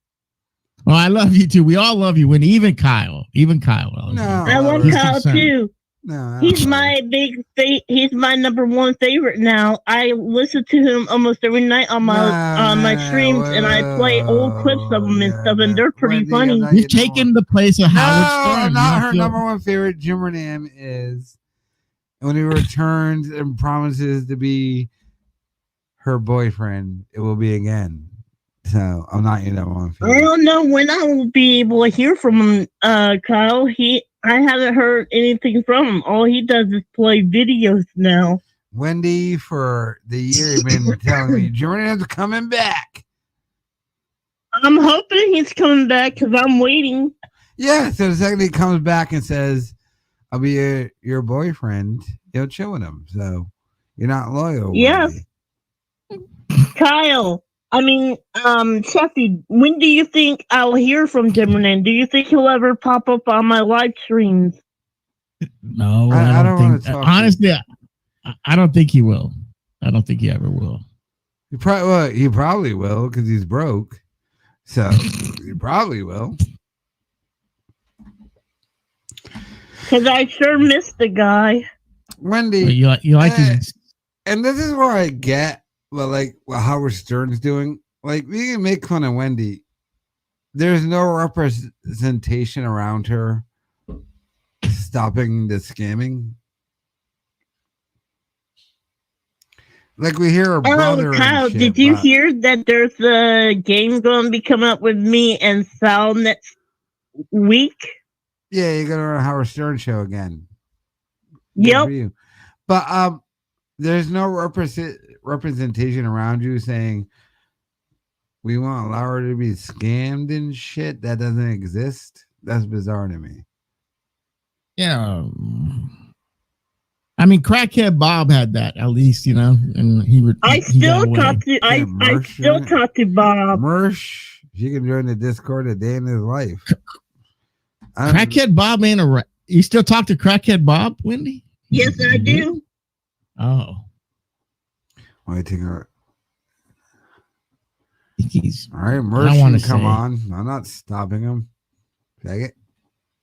Oh, I love you too. We all love you. When even Kyle. No. I love He's Kyle concerned. too. No, He's my he's my number one favorite now. I listen to him almost every night on my streams, and I play old clips of him and stuff, and they're pretty Wendy, funny. I'm not You've your number taken the place of No, Howard Stern. I'm not You don't her feel- number one favorite. Jim Renan is. And when he returns and promises to be her boyfriend, it will be again. So I'm not your number one I favorite. don't know when I will be able to hear from him, Kyle. I haven't heard anything from him. All he does is play videos now. Wendy, for the year you've been telling me Jim Renan's coming back. I'm hoping he's coming back because I'm waiting. Yeah, so the second he comes back and says, I'll be your boyfriend, you'll chill with him. So you're not loyal. Yes. Wendy. Kyle, Chefy, when do you think I'll hear from Jim Renan? Do you think he'll ever pop up on my live streams? No, I I don't don't wanna think. talk to Honestly, I don't think he will. I don't think he ever will. He probably will because he's broke. So he probably will. Because I sure missed the guy. Wendy, But you like his. and this is where I get what Howard Stern's doing. Like, we can make fun of Wendy. There's no representation around her stopping the scamming. Like, we hear her brother. Oh, Kyle, and shit, did you but- hear that there's a game going to be coming up with me and Sal next week? Yeah, you're going to run a Howard Stern show again. Good Yep. for you. But there's no representation around you saying we won't allow her to be scammed and shit. That doesn't exist. That's bizarre to me. Yeah. I mean, Crackhead Bob had that at least, and he would. I he got still away. talk to I Mersh still in it. talk to Bob. Mersh, she can join the Discord a day in his life. Crackhead Bob ain't a. You still talk to Crackhead Bob, Wendy? Yes, I do. Oh, Why take her? he's. All right, I Mersh wanna can come say- on. I'm not stopping him. Take it.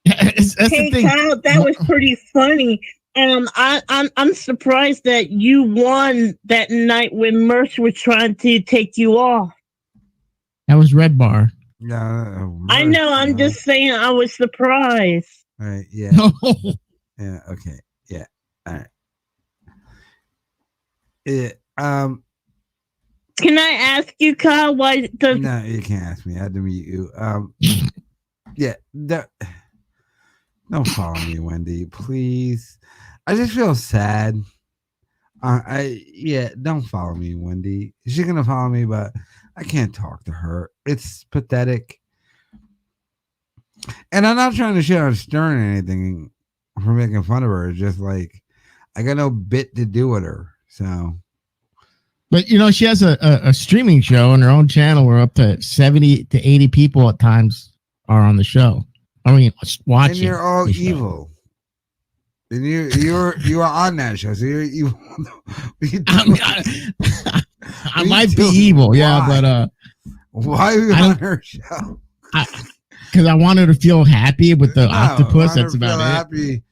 That's Hey, the thing. Kyle, that was pretty funny. I'm surprised that you won that night when Merch was trying to take you off. That was Red Bar. Yeah, I know. I'm just saying. I was surprised. All right. Yeah. No. Yeah. Okay. Yeah. All right. Can I ask you, Kyle, why does No, you can't ask me. I had to mute you. Yeah, don't follow me, Wendy, please. I just feel sad. Don't follow me, Wendy. She's gonna follow me, but I can't talk to her. It's pathetic. And I'm not trying to shit on Stern or anything for making fun of her. It's just like I got no bit to do with her. So, But you know, she has a streaming show on her own channel where up to 70 to 80 people at times are on the show. I mean, watching. and you're all the show. evil. And you are on that show, so you're evil. I might be evil, yeah, but why are you on her show? Because I want her to feel happy with the octopus. That's about it. Happy.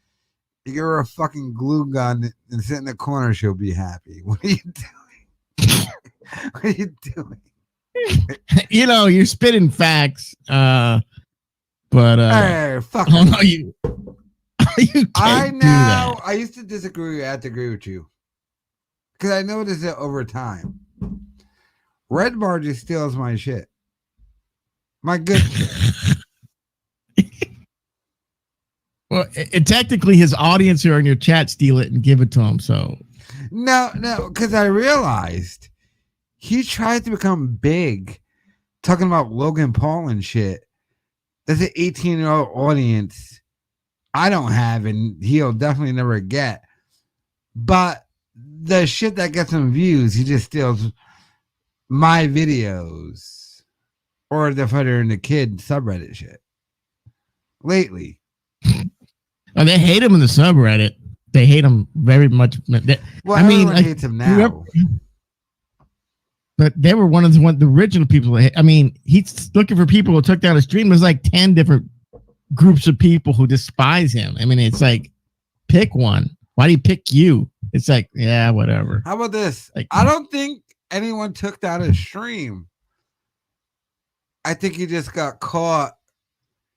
You give her a fucking glue gun and sit in the corner, she'll be happy. What are you doing? What are you doing? You know, you're spitting facts, but Hey, fuck. oh no, you can't do that. I used to disagree. I have to agree with you because I noticed it over time. Redbar just steals my shit. My good shit. Well, technically, his audience who are in your chat steal it and give it to him. So No, because I realized he tried to become big, talking about Logan Paul and shit. That's an 18-year-old audience I don't have, and he'll definitely never get. But the shit that gets him views, he just steals my videos or the Fighter and the Kid subreddit shit. Lately. oh, they hate him in the subreddit. They hate him very much. Well, I mean, everyone hates him now. But they were one of the original people. I mean, he's looking for people who took down his stream. There's like 10 different groups of people who despise him. I mean, it's like, pick one. Why do you pick you? It's like, yeah, whatever. How about this? Like, I don't think anyone took down his stream. I think he just got caught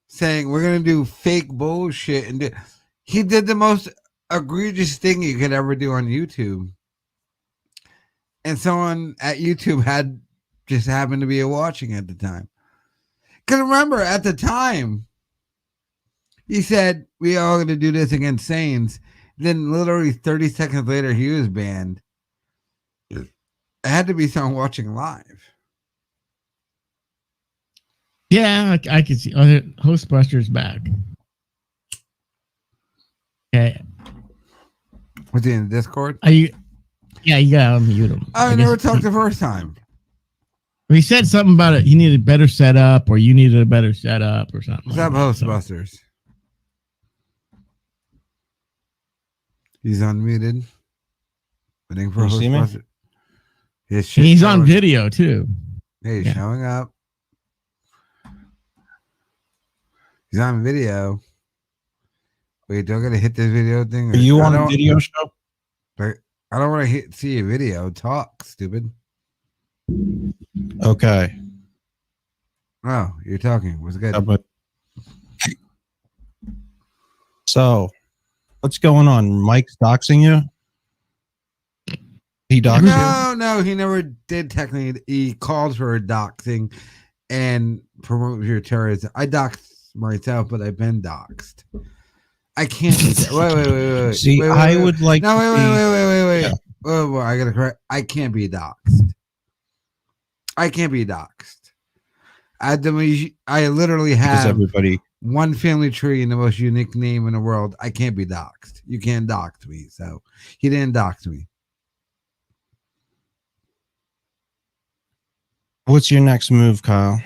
saying we're gonna do fake bullshit, and he did the most egregious thing you could ever do on YouTube. And someone at YouTube had just happened to be watching at the time. Because remember, at the time, he said, we are going to do this against SaiyanZ. Then literally 30 seconds later, he was banned. It had to be someone watching live. yeah, I can see. Oh, Hostbuster's back. Okay. Was he in the Discord? Are you? Yeah, you gotta unmute him. I never talked the first time. He said something about it. He needed a better setup, or you needed a better setup, or something. What's up, Hostbusters? He's unmuted. Waiting for Can you see me? Hostbusters. He's on video too. Hey, he's showing up. He's on video. Wait, do I gotta hit this video thing? Are you on a video show? I don't want to see a video. Talk, stupid. Okay. Oh, you're talking. What's good? So, what's going on? Mike's doxing you? He doxed you? No, he never did technically. He called for a doxing and promote your terrorism. I doxed myself, but I've been doxed. I can't. Wait. See, I would like. No, wait. Yeah. Oh, I gotta correct. I can't be doxed. I can't be doxed. I literally have everybody one family tree and the most unique name in the world. I can't be doxed. You can't dox me. So he didn't dox me. What's your next move, Kyle?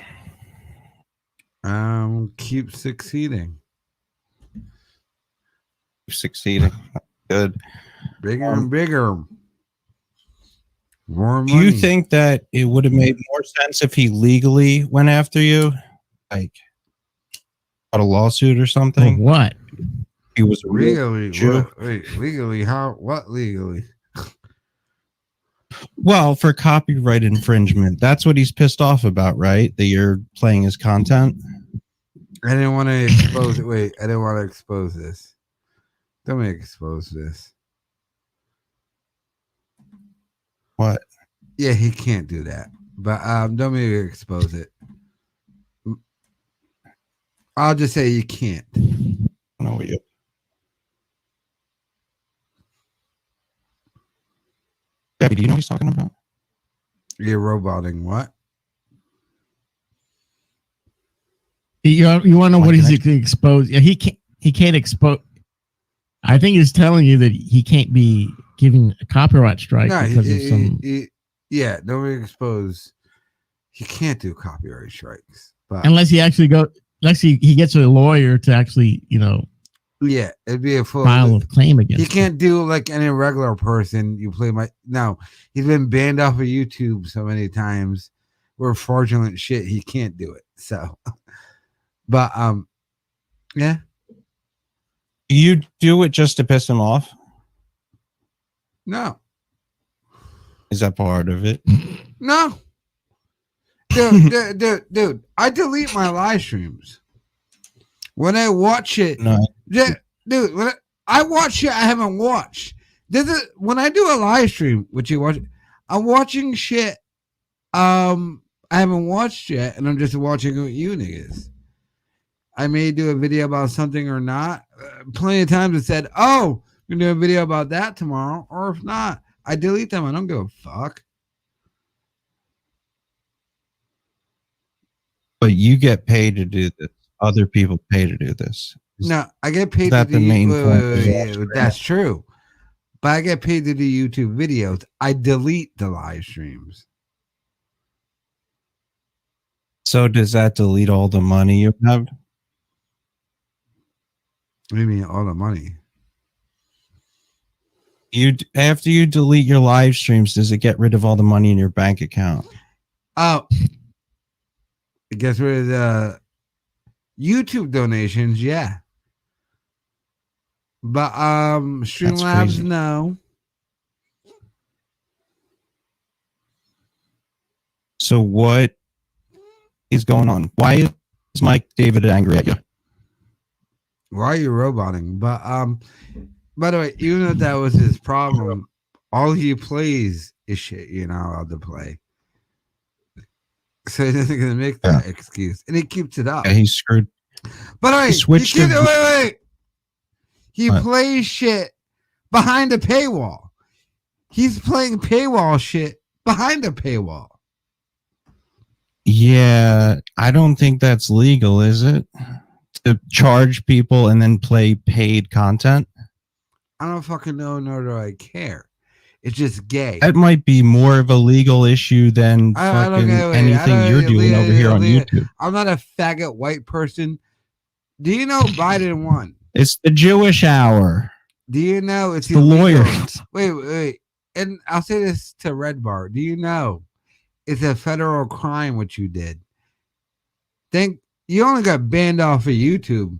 Keep succeeding. Succeeding. Good. Bigger and bigger. More Do money. you think that it would have made more sense if he legally went after you? Like, got a lawsuit or something? What? He was a legally? Jew. Wait, legally? How? What legally? Well, for copyright infringement. That's what he's pissed off about, right? That you're playing his content? I didn't want to expose it. Wait, I didn't want to expose this. Don't expose this. What? Yeah, he can't do that. But don't make me expose it. I'll just say you can't. know what you. Debbie, do you know what he's talking about? You're roboting what? You want to know what he's exposed? Yeah, he can't expose. I think he's telling you that he can't be giving a copyright strike because of some. Yeah, don't make me expose. He can't do copyright strikes, but Unless he actually unless he gets a lawyer to actually, yeah, it'd be a full file of claim against. He can't do like any regular person. You play no. He's been banned off of YouTube so many times. We're fraudulent shit. He can't do it. So, but yeah. You do it just to piss him off? No. Is that part of it? No. Dude, I delete my live streams. When I watch it, No. Dude, when I watch shit I haven't watched. When I do a live stream, which you watch, I'm watching shit I haven't watched yet, and I'm just watching what you niggas. I may do a video about something or not. Plenty of times it said, "Oh, we're gonna do a video about that tomorrow," or if not, I delete them. I don't give a fuck. But you get paid to do this. Other people pay to do this. No, I get paid. That's the main point. Yeah, that's true. But I get paid to do YouTube videos. I delete the live streams. So does that delete all the money you have? What do you mean all the money? After you delete your live streams, does it get rid of all the money in your bank account? Oh, it gets rid of the YouTube donations, yeah. But Streamlabs, no. So what is going on? Why is Mike David angry at you? Why are you roboting? But by the way, even if that was his problem, all he plays is shit you're not allowed to play. So he doesn't gonna make that excuse, and he keeps it up. Yeah, he's screwed. But wait, switched wait. He plays shit behind a paywall. He's playing paywall shit behind a paywall. Yeah, I don't think that's legal, is it? To charge people and then play paid content? I don't fucking know, nor do I care. It's just gay. That might be more of a legal issue than fucking anything you're doing over here on YouTube. I'm not a faggot white person. Do you know Biden won? It's the Jewish hour. Do you know it's the lawyers? Wait. And I'll say this to Redbar. Do you know it's a federal crime what you did? Think you only got banned off of YouTube.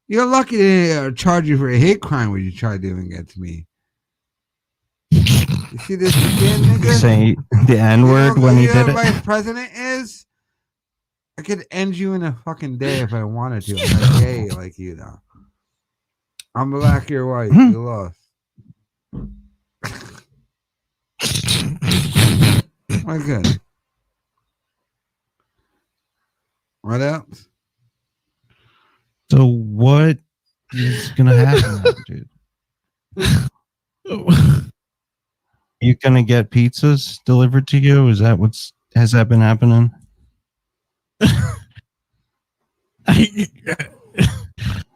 You're lucky to charge you for a hate crime what you tried doing against me. You see this again, nigga? Say the N-word when he did it. Vice president is. I could end you in a fucking day if I wanted to. I'm not gay like you, though. I'm black, you're white. You lost. My good. What else? So what is gonna happen now, dude? You gonna get pizzas delivered to you? Has that been happening?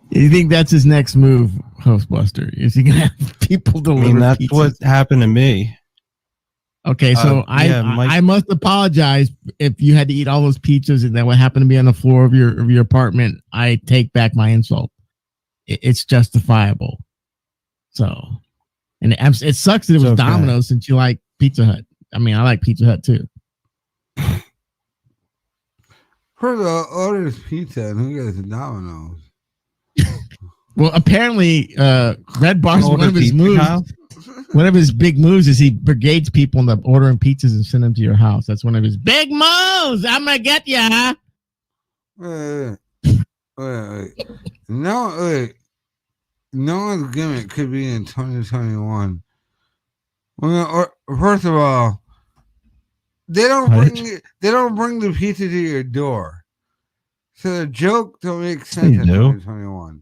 You think that's his next move, Hostbuster? Is he gonna have people deliver? I mean, that's pizzas? what happened to me. Okay, so I must apologize if you had to eat all those pizzas and that what happened to be on the floor of your apartment. I take back my insult. It's justifiable. So, and it sucks that it was Domino's since you like Pizza Hut. I mean, I like Pizza Hut too. Who orders pizza and who gets Domino's? Well, apparently, Red Bar's one of his moves. One of his big moves is he brigades people in the ordering pizzas and send them to your house. That's one of his big moves. I'm gonna get ya. Wait. No one's gimmick could be in 2021. First of all, They don't What? bring the pizza to your door. So the joke don't make sense They in do. 2021.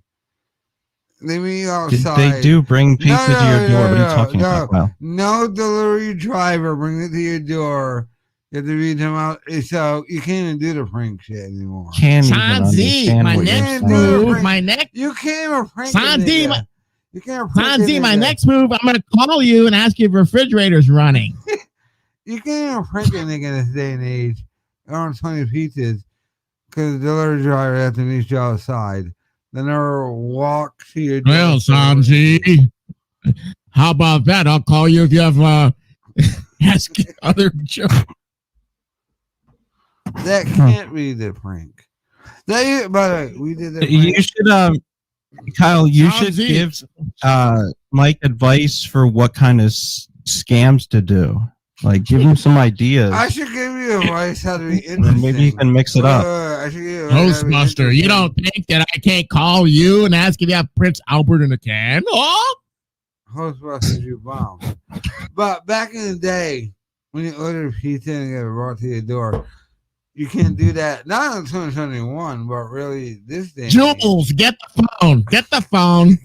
They meet outside. They do bring pizza to your door. What are you talking about? Wow. No delivery driver bring it to your door. You have to read them out. So you can't even do the prank shit anymore. Can't even SaiyanZ, understand my what you're next saying. move, my next You can't even prank SaiyanZ, it. my- You can't prank SaiyanZ, it. my next move, I'm gonna call you and ask you if your refrigerator's running. You can't even prank a nigga in this day and age. On 20 pizzas because the delivery driver has to meet you outside. Then they'll walk to your door. Well, SaiyanZ, how about that? I'll call you if you have ask other joke. That can't be the prank. That, by the way, we did that. You should, Kyle. You should SaiyanZ. give Mike advice for what kind of scams to do. Like, give him some ideas. I should give you advice how to be And interesting. maybe you can mix it up. I should give you advice how to be Ghostbuster, you interesting. don't think that I can't call you and ask if you have Prince Albert in a can? Oh, Ghostbusters, you bomb. But back in the day, when you ordered pizza and it got brought to your door, you can't do that. Not in 2021, but really this day. Jules, get the phone. Get the phone.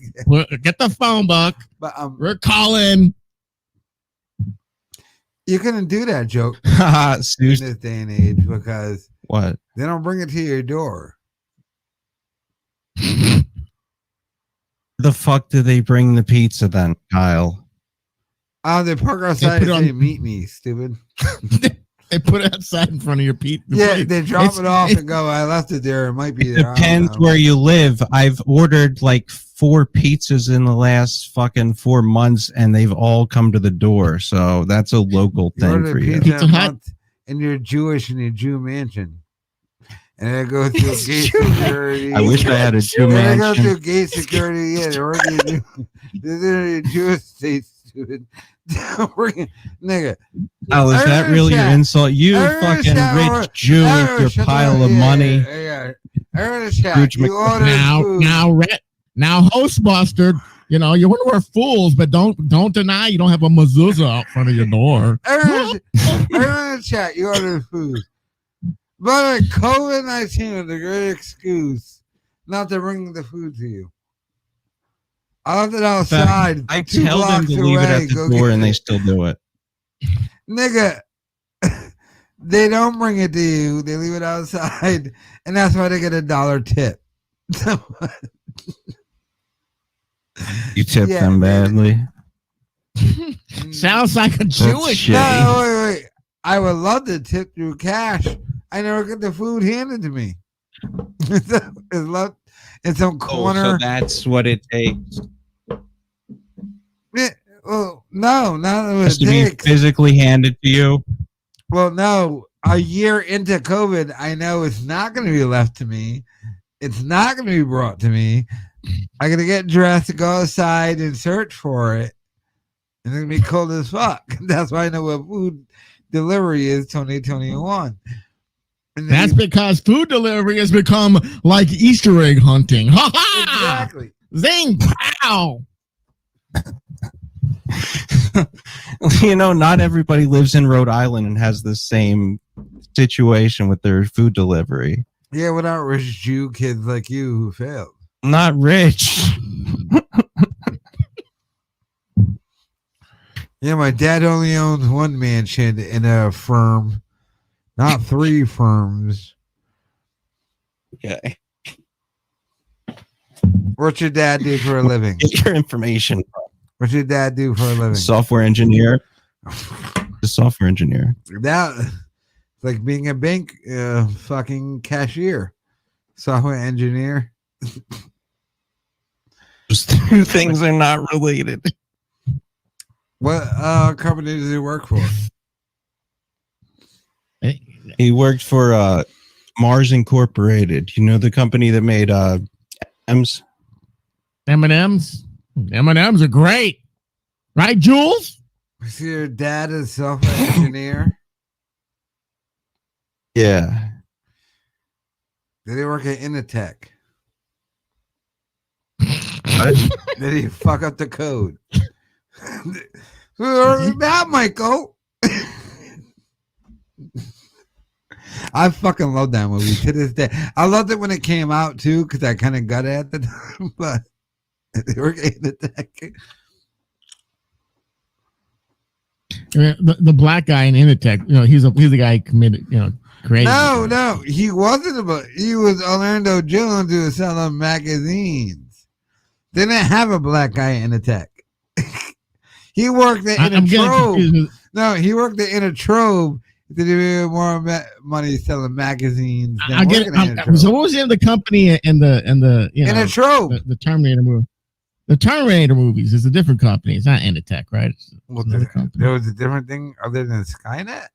Get the phone, Buck. But We're calling. you couldn't do that joke in Susan, this day and age because what? they don't bring it to your door. The fuck do they bring the pizza then, Kyle? They park outside put and it say, on- meet me, stupid. They put it outside in front of your Pete. Yeah, they drop it off and go, I left it there. It might be there. I don't Depends know. where you live. I've ordered like 4 pizzas in the last fucking 4 months, and they've all come to the door. So that's a local You thing order for you. pizza Pizza a Hut. month and you're Jewish in your Jew mansion. And it goes through gate security. I wish I had a Jew And they go mansion. through gate security. Yeah, they're working in Jewish states, stupid. Nigga. Oh, is that Everyone really your chat. insult? You Everyone fucking chat over- rich Jew Everyone with your shut pile up. of Yeah, money. Yeah. Everyone chat. Scrooge You order food. Now, Hostbuster, you know, you wonder we're fools, but don't deny you don't have a mezuzah out front of your door. Everyone in chat, you order food. But COVID-19 is a great excuse not to bring the food to you. I left it outside. I 2 tell them blocks to leave it away, at the go door, get and they it. still do it. Nigga, they don't bring it to you. They leave it outside, and that's why they get $1 tip. You tip Yeah, them badly. Sounds like a Jewish. shitty. No, wait. I would love to tip through cash. I never get the food handed to me. It's left in some corner. so that's what it takes. Yeah, well, no, not what Has it to be takes. physically handed to you. Well, no, a year into COVID, I know it's not going to be left to me. It's not going to be brought to me. I got to get dressed to go outside and search for it. And it's going to be cold as fuck. That's why I know what food delivery is 2021. And then That's because food delivery has become like Easter egg hunting. Ha ha! exactly. Zing! Pow! You know, not everybody lives in Rhode Island and has the same situation with their food delivery. Yeah, without rich Jew kids like you who failed. Not rich. Yeah, my dad only owns one mansion in a firm, not 3 firms. Okay. What's your dad do for a living? Get your information. What's your dad do for a living? Software engineer. The software engineer. That it's like being a bank fucking cashier, software engineer. Those 2 things are not related. What company does he work for? He worked for Mars Incorporated. You know the company that made M's? M&M's? M&M's are great. Right, Jules? So your dad is a software engineer? Yeah. Did he work at Initech? What? Did he fuck up the code? That Michael. I fucking love that movie to this day. I loved it when it came out too, because I kind of got it at the time, but they were getting attacked. The black guy in Initech, he's the guy who committed, crazy. No, he wasn't. He was Orlando Jones who was selling magazines. They didn't have a black guy in Initech. He worked at Intertrove. No, he worked at Intertrove to do more money selling magazines. I get it. So what was in the company in the Intertrove? The Terminator movie. The Terminator movies is a different company. It's not Initech, right? There was a different thing other than Skynet?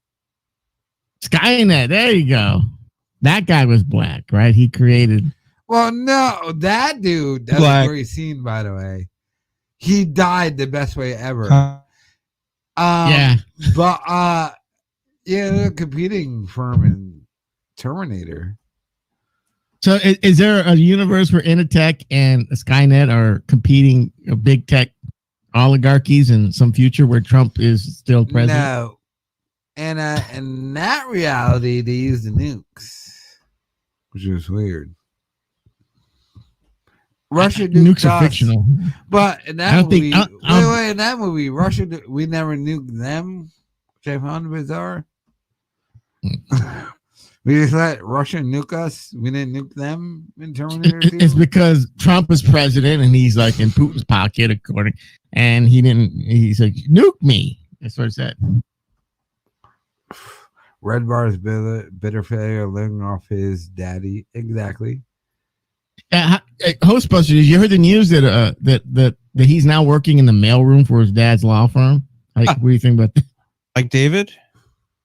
Skynet, there you go. That guy was black, right? He created. Well, no, that dude, that's a great scene, by the way. He died the best way ever. Yeah. But, they're a competing firm in Terminator. So is there a universe where Initech and Skynet are competing big tech oligarchies in some future where Trump is still president? No. And in that reality, they use the nukes, which is weird. Russia nukes are fictional. But in that movie, in that movie, Russia, we never nuked them, which I found bizarre. We just let Russia nuke us. We didn't nuke them in Terminator 2. It's because Trump was president and he's like in Putin's pocket, according, and he's like, nuke me. That's what it said. Redbar's bitter failure living off his daddy. Exactly. Hostbusters, did you heard the news that that he's now working in the mailroom for his dad's law firm? What do you think about that? Like David?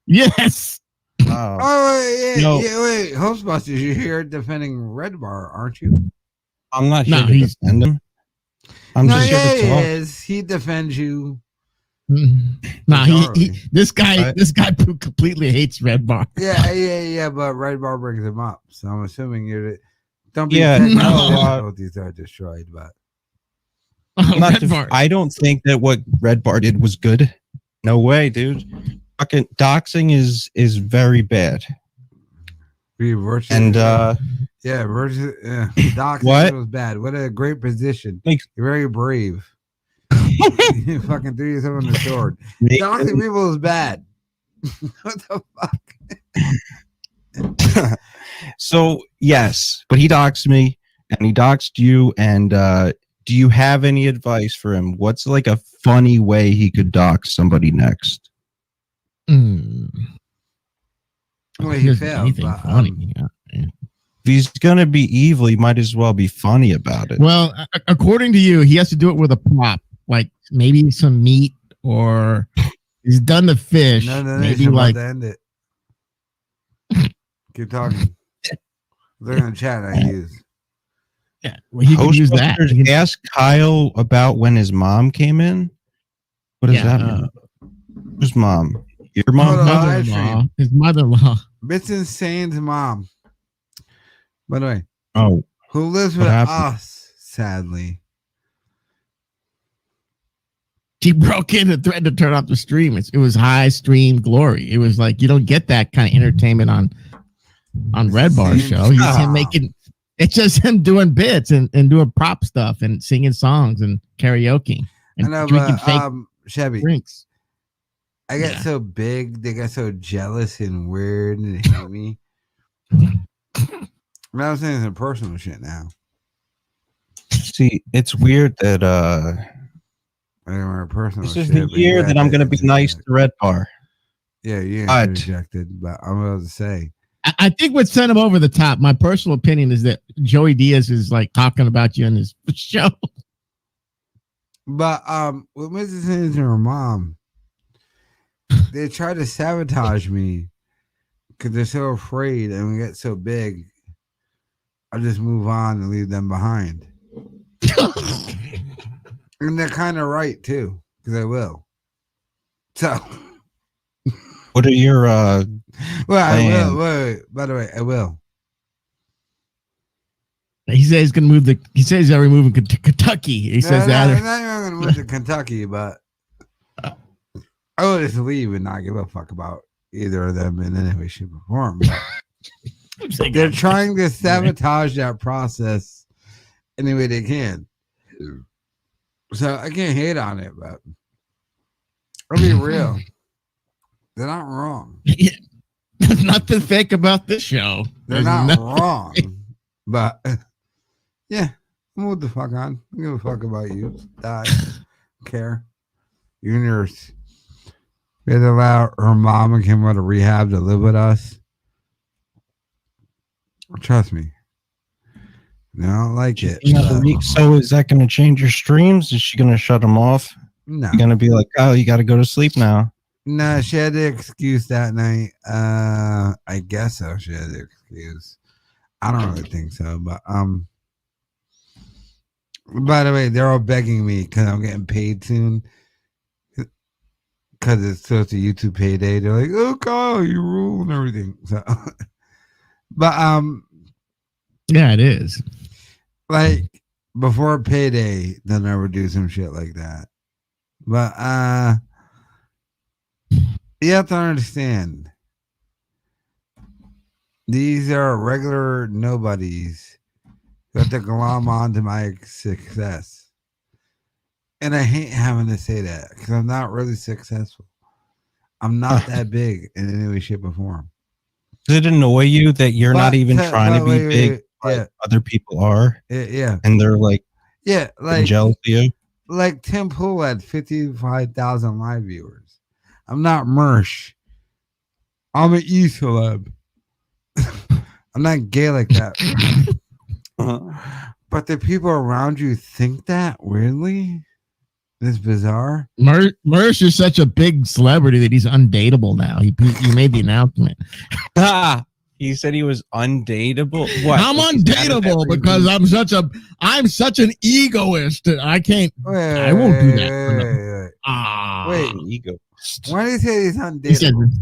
Yes. Wow. Oh, wait. Hostbusters, you're here defending Redbar, aren't you? I'm not here to defend him. I'm just here to talk. He is. He defends you. This guy completely hates Redbar. Yeah, but Redbar brings him up. So I'm assuming you're don't be these are destroyed, but I don't think that what Redbar did was good. No way, dude. Fucking doxing is very bad. Doxing was bad. What a great position. You're very brave. You fucking threw yourself on the sword. Doxing people is bad. What the fuck? So yes, but he doxed me and he doxed you. And do you have any advice for him? What's like a funny way he could dox somebody next? Well, he failed. Funny. If he's gonna be evil, he might as well be funny about it. Well, according to you, he has to do it with a prop, like maybe some meat, or he's done the fish. No, maybe like to end it. Keep talking. They're gonna chat. I use. Yeah, well, he could use that. Ask Kyle about when his mom came in. What does that mean? Whose mom? Your mom? Mother-in-law. His mother-in-law. It's Insane's mom. By the way. Oh. Who lives with us, sadly. She broke in and threatened to turn off the stream. It was high stream glory. It was like you don't get that kind of entertainment on Redbar's show. It's just him doing bits and doing prop stuff and singing songs and karaoke and drinking fake Chevy drinks. I got so big, they got so jealous and weird and hate me. I'm saying some personal shit now. See, it's weird that this is the year that I'm going to be nice to Redbar. Yeah, you interjected, but I'm about to say. I think what sent him over the top, my personal opinion, is that Joey Diaz is like talking about you on his show. But with Mrs. Haynes and her mom, they try to sabotage me because they're so afraid and we get so big. I just move on and leave them behind. And they're kind of right too, because I will. So, what are your well, I will. Wait, by the way, I will. He says he's gonna move he says he's already moving to Kentucky. He says that. I'm not even gonna move to Kentucky, but I will just leave and not give a fuck about either of them in any way, shape, or form. They're trying to sabotage that process any way they can. So I can't hate on it, but I'll be real. They're not wrong. There's nothing fake about this show. They're not wrong. But yeah, move the fuck on. I don't give a fuck about you. Die. Care. You and yours. We had to allow her mom and came out of rehab to live with us. Trust me. I don't like it. So is that going to change your streams? Is she going to shut them off? No. You're going to be like, oh, you got to go to sleep now. No, she had the excuse that night. I guess so. She had the excuse. I don't really think so, but by the way, they're all begging me because I'm getting paid soon. Because it's supposed to YouTube payday. They're like, oh Kyle, you rule and everything. So but yeah, it is. Like before payday, they'll never do some shit like that. But you have to understand, these are regular nobodies who have to glom onto my success. And I hate having to say that because I'm not really successful. I'm not that big in any way, shape, or form. Does it annoy you that you're not even trying to be big, but other people are? Yeah. And they're like, like jealous of you? Like Tim Pool had 55,000 live viewers. I'm not Mersh. I'm an E-celeb. I'm not gay like that. But the people around you think that weirdly? It's bizarre. Mersh is such a big celebrity that he's undateable now. He made the announcement. He said he was undateable. What? I'm undateable because I'm such an egoist that I can't. I won't do that. Wait, egoist. Why do you say he's undateable?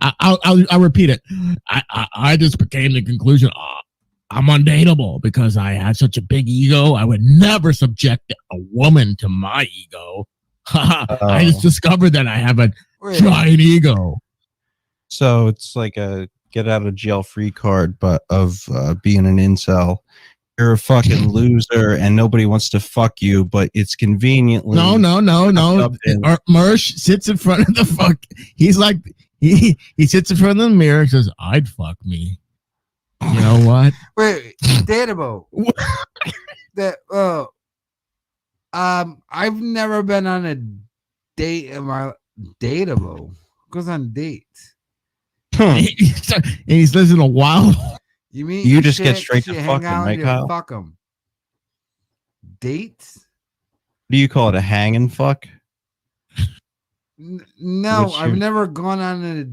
I'll repeat it. I just became the conclusion. I'm undateable because I had such a big ego. I would never subject a woman to my ego. I just discovered that I have a giant ego. So it's like a get out of jail free card, but of being an incel. You're a fucking loser and nobody wants to fuck you, but it's conveniently. No. Mersh sits in front of the fuck. He's like, he sits in front of the mirror and says, I'd fuck me. You know what? Wait, dateable. I've never been on a date in my dateable. Goes on dates. And he's listening to wild. You mean you just get straight to fucking, right, Kyle? Fuck them. Dates? Do you call it a hang and fuck? No, I've never gone on a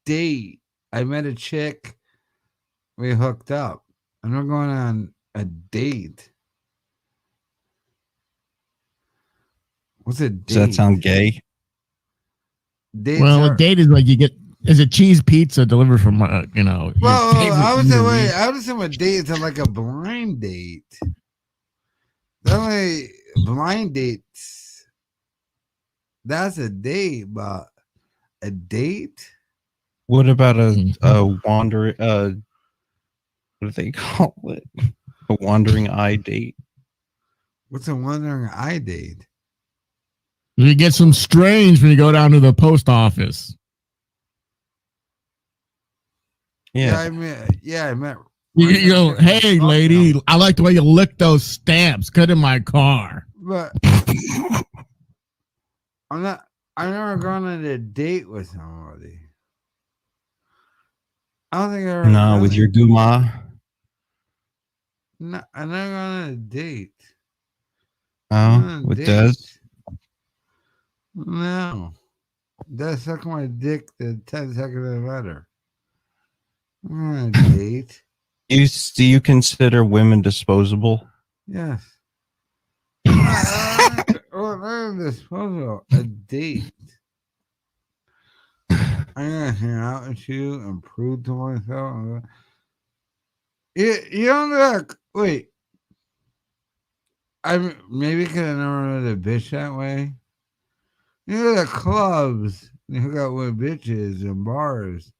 date. I met a chick. We hooked up. I'm not going on a date. What's a date? Does that sound gay? A date is like you get a cheese pizza delivered from Well, I would say a date is like a blind date. The only blind dates. That's a date, but a date. What about a wander? What do they call it? A wandering eye date. What's a wandering eye date? You get some strange when you go down to the post office. Yeah, I met. You go, hey, lady, I like the way you lick those stamps. Cut in my car. But I've never gone on a date with somebody. I don't think I ever. No, with your guma. No, I never gone on a date. Oh, with Des? No. Des sucked my dick the 10 seconds later. I'm on a date. Do you consider women disposable? Yes. Not disposable. A date. I'm gonna hang out with you and prove to myself. You don't look. Wait. Maybe because I never met a bitch that way. You know, the clubs, You hook up with bitches and bars.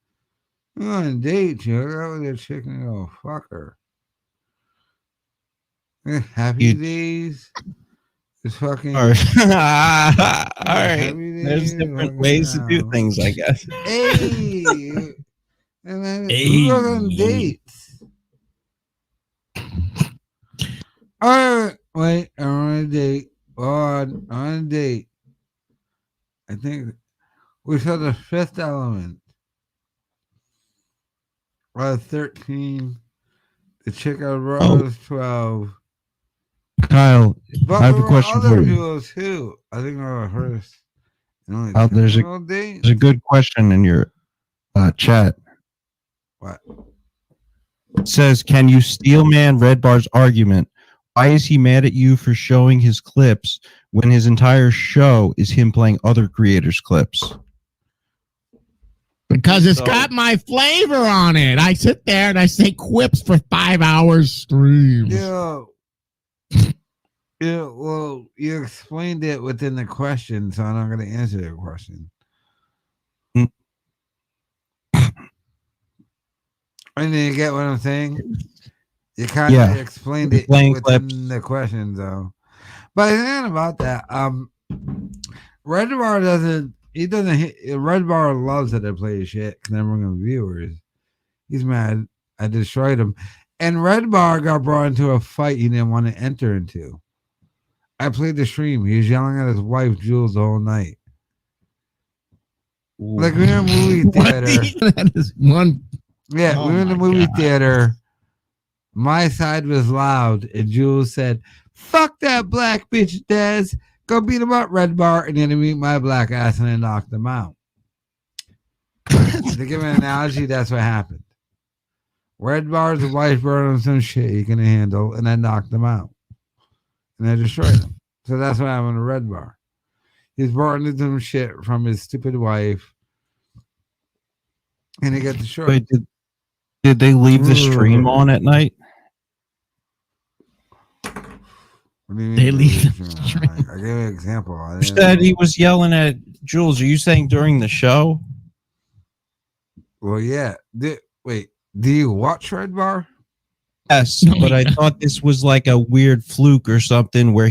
You go on dates. You hook up with a chick and go fuck her. Happy days. It's fucking. All right. All right. Happy There's days, different fucking ways to do now. things, I guess. Hey. And then who goes on dates? All right, wait, I'm on a date. On a date. I think we saw the fifth element. 13. The chick I brought was 12. Kyle, But I have there a were question other for you. people too. I think I was first. There's a good question in your chat. What? It says, can you steel man Redbar's argument? Why is he mad at you for showing his clips when his entire show is him playing other creators' clips? Because it's got my flavor on it. I sit there and I say quips for 5 hours streams. Yeah. Yeah, well, you explained it within the question, so I'm not going to answer your question. And then you get what I'm saying? You kind of explained it within the question, though. But the thing about that, Redbar Redbar loves that I play shit because I'm bringing viewers. He's mad I destroyed him. And Redbar got brought into a fight he didn't want to enter into. I played the stream. He was yelling at his wife, Jules, the whole night. Ooh. Like we were in a movie theater. That is one. Yeah, we were in the movie theater. My side was loud, and Jules said, "Fuck that black bitch, Des. Go beat him up, Redbar." And then he beat my black ass and then knocked him out. To give an analogy, that's what happened. Redbar's wife brought him some shit he couldn't handle, and I knocked him out. And I destroyed him. So that's what happened to Redbar. He's brought into some shit from his stupid wife, and he got destroyed. Wait, did they leave the stream on at night? What do you mean they leave the stream? I gave you an example. You said he was yelling at Jules. Are you saying during the show? Well, yeah. Wait, do you watch Redbar? Yes, but I thought this was like a weird fluke or something where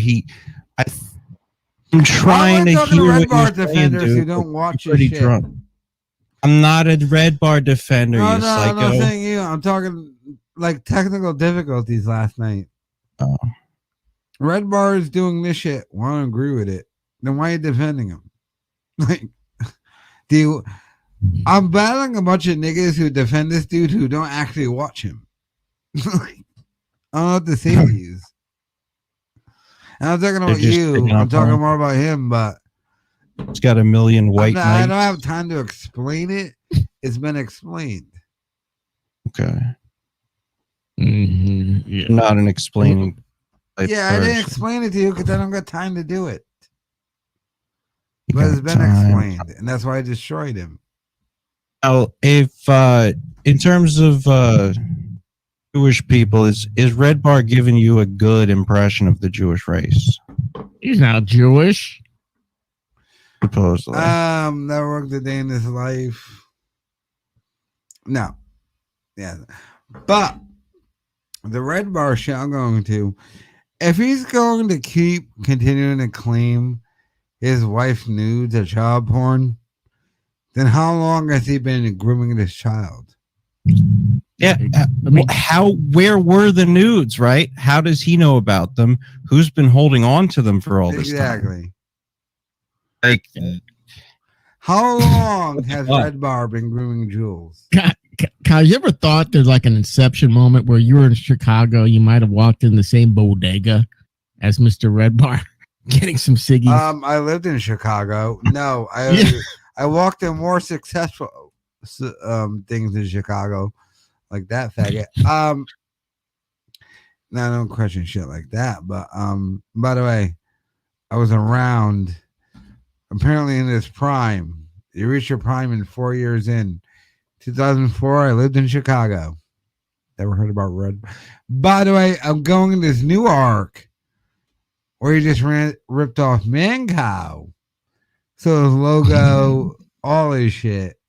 I'm trying to hear what Redbar you're saying, dude. who don't watch your Pretty shit. drunk. I'm not a Redbar defender, No, you psycho. I'm not saying you. I'm talking like technical difficulties last night. Oh. Redbar is doing this shit. Well, I don't agree with it. Then why are you defending him? Like, I'm battling a bunch of niggas who defend this dude who don't actually watch him. Like, I don't know what to say to you. And I'm talking about you. I'm talking more about him, but it's got a million white knights. I don't have time to explain it. It's been explained. Okay. Mm-hmm. Yeah. Not an explaining. Yeah, I didn't explain it to you because I don't got time to do it. But it's been explained, and that's why I destroyed him. Now, if in terms of Jewish people, is Redbar giving you a good impression of the Jewish race? He's not Jewish. Supposedly. Never worked a day in his life. No. Yeah. But the Redbar shit I'm going to, if he's going to keep continuing to claim his wife's nudes are child porn, then how long has he been grooming this child? Yeah. Where were the nudes, right? How does he know about them? Who's been holding on to them for all this time? Exactly. Like, how long has Redbar been grooming Jules? Kyle, you ever thought there's like an inception moment where you were in Chicago, you might have walked in the same bodega as Mr. Redbar getting some ciggies? I lived in Chicago. No, I walked in more successful things in Chicago, like that faggot. Now I don't question shit like that, but by the way, I was around apparently in his prime. You reach your prime in 4 years in. 2004, I lived in Chicago. Never heard about Red. By the way, I'm going in this new arc where he just ripped off Mancow. So his logo all his shit.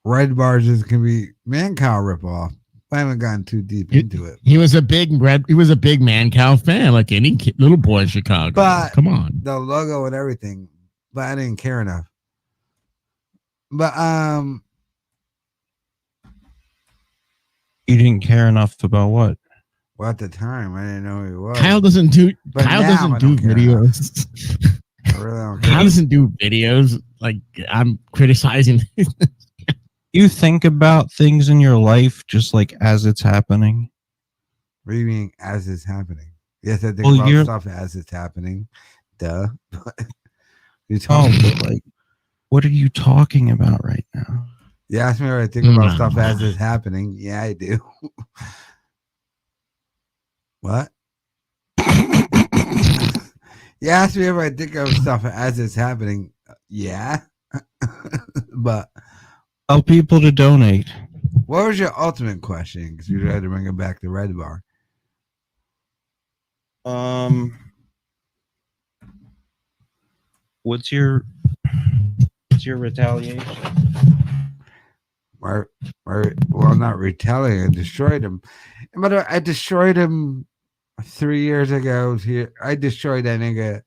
Redbar just can be man cow ripoff. I haven't gotten too deep into it. He was a big man cow fan, like any little boy in Chicago. But come on, the logo and everything. But I didn't care enough. But You didn't care enough about what? well, at the time I didn't know who he was. Kyle doesn't do But now I videos. I really don't care. Kyle doesn't do videos. Like I'm criticizing. You think about things in your life just like as it's happening. What do you mean as it's happening? Yes, I think Well, about stuff as it's happening. Duh. You Oh, told me. but like, what are you talking about right now? You asked me what I think about No. stuff as it's happening. Yeah, I do. What? You asked me if I think of stuff as it's happening. Yeah. But Tell people to donate. what was your ultimate question? Because we tried to bring it back to Redbar. What's your retaliation? Well, not retaliating. I destroyed him. But I destroyed him 3 years ago. I destroyed that nigga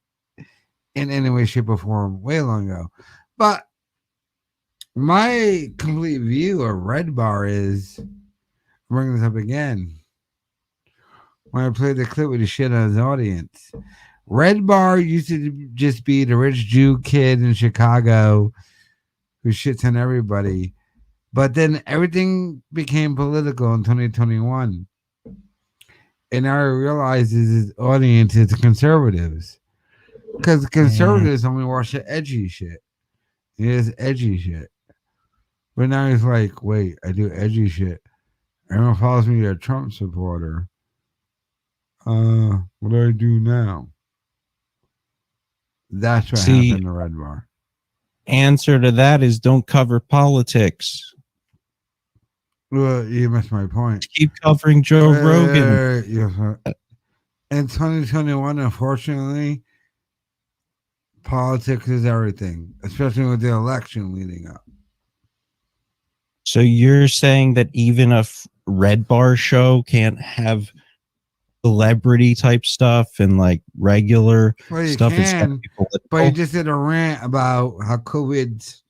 in any way, shape, or form way long ago. But my complete view of Redbar is, I'm bringing this up again. When I played the clip with the shit on his audience, Redbar used to just be the rich Jew kid in Chicago who shits on everybody. But then everything became political in 2021. And now I realize his audience is conservatives. Because conservatives only watch the edgy shit. It is edgy shit. But now he's like, wait, I do edgy shit. Everyone follows me, a Trump supporter. What do I do now? That's what happened to Redbar. Answer to that is don't cover politics. Well, you missed my point. Keep covering Joe Rogan. In 2021, unfortunately, politics is everything, especially with the election leading up. So you're saying that even a Redbar show can't have celebrity type stuff and like regular Well, you stuff? can, but you just did a rant about how COVID.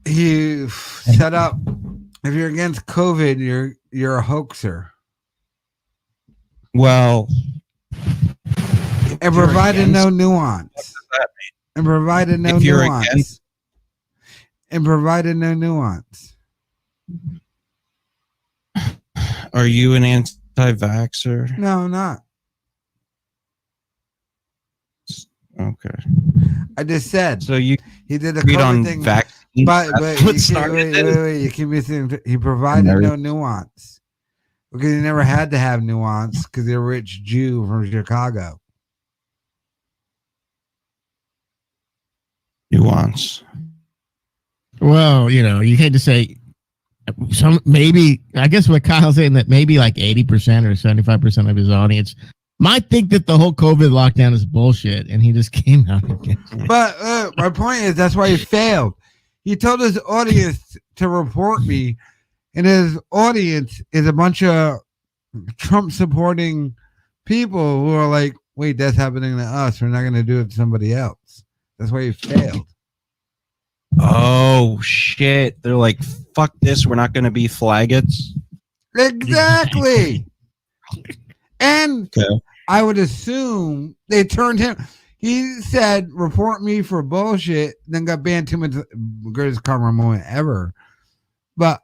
You set up. If you're against COVID, you're a hoaxer. Well, and provided no nuance. And provided no nuance. And provided no nuance. Are you an anti-vaxxer? No, I'm not. Okay. I just said. So he did a read COVID on thing. vaccines. But What started this? wait. You keep missing. He provided no nuance because he never had to have nuance because he's a rich Jew from Chicago. Nuance. Well, you hate to say I guess what Kyle's saying that maybe like 80% or 75% of his audience might think that the whole COVID lockdown is bullshit, and he just came out against it. But my point is that's why he failed. He told his audience to report me, and his audience is a bunch of Trump supporting people who are like, wait, that's happening to us. We're not going to do it to somebody else. That's why he failed. Oh, shit. They're like, fuck this. We're not going to be flaggots. Exactly. And Okay. I would assume they turned him. He said, report me for bullshit, then got banned 2 minutes. Greatest karma moment ever. But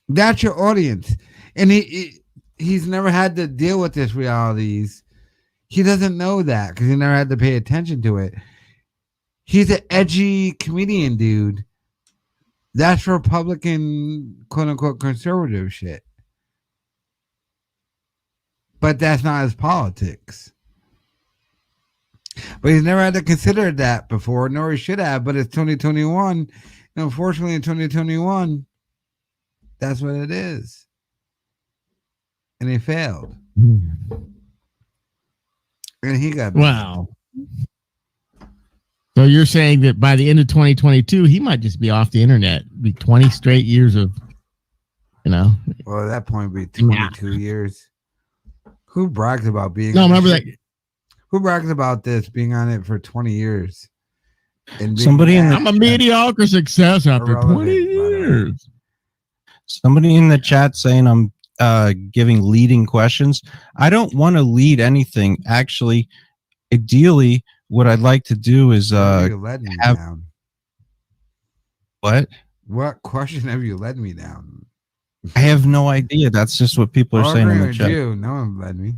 that's your audience. And he's never had to deal with this realities. He doesn't know that because he never had to pay attention to it. He's an edgy comedian dude. That's Republican, quote unquote, conservative shit. But that's not his politics. But he's never had to consider that before, nor he should have. But it's 2021. And unfortunately, in 2021, that's what it is. And he failed. And he got Wow. So you're saying that by the end of 2022, he might just be off the internet. Be 20 straight years of, Well, at that point, it'd be 22 years. Who brags about being? No, remember that. Who brags about this being on it for 20 years? And Somebody I'm a mediocre success after 20 years. Somebody in the chat saying I'm giving leading questions. I don't want to lead anything. Actually, ideally, what I'd like to do is you led me down. What? What question have you led me down? I have no idea. That's just what people are saying in the chat. No one led me.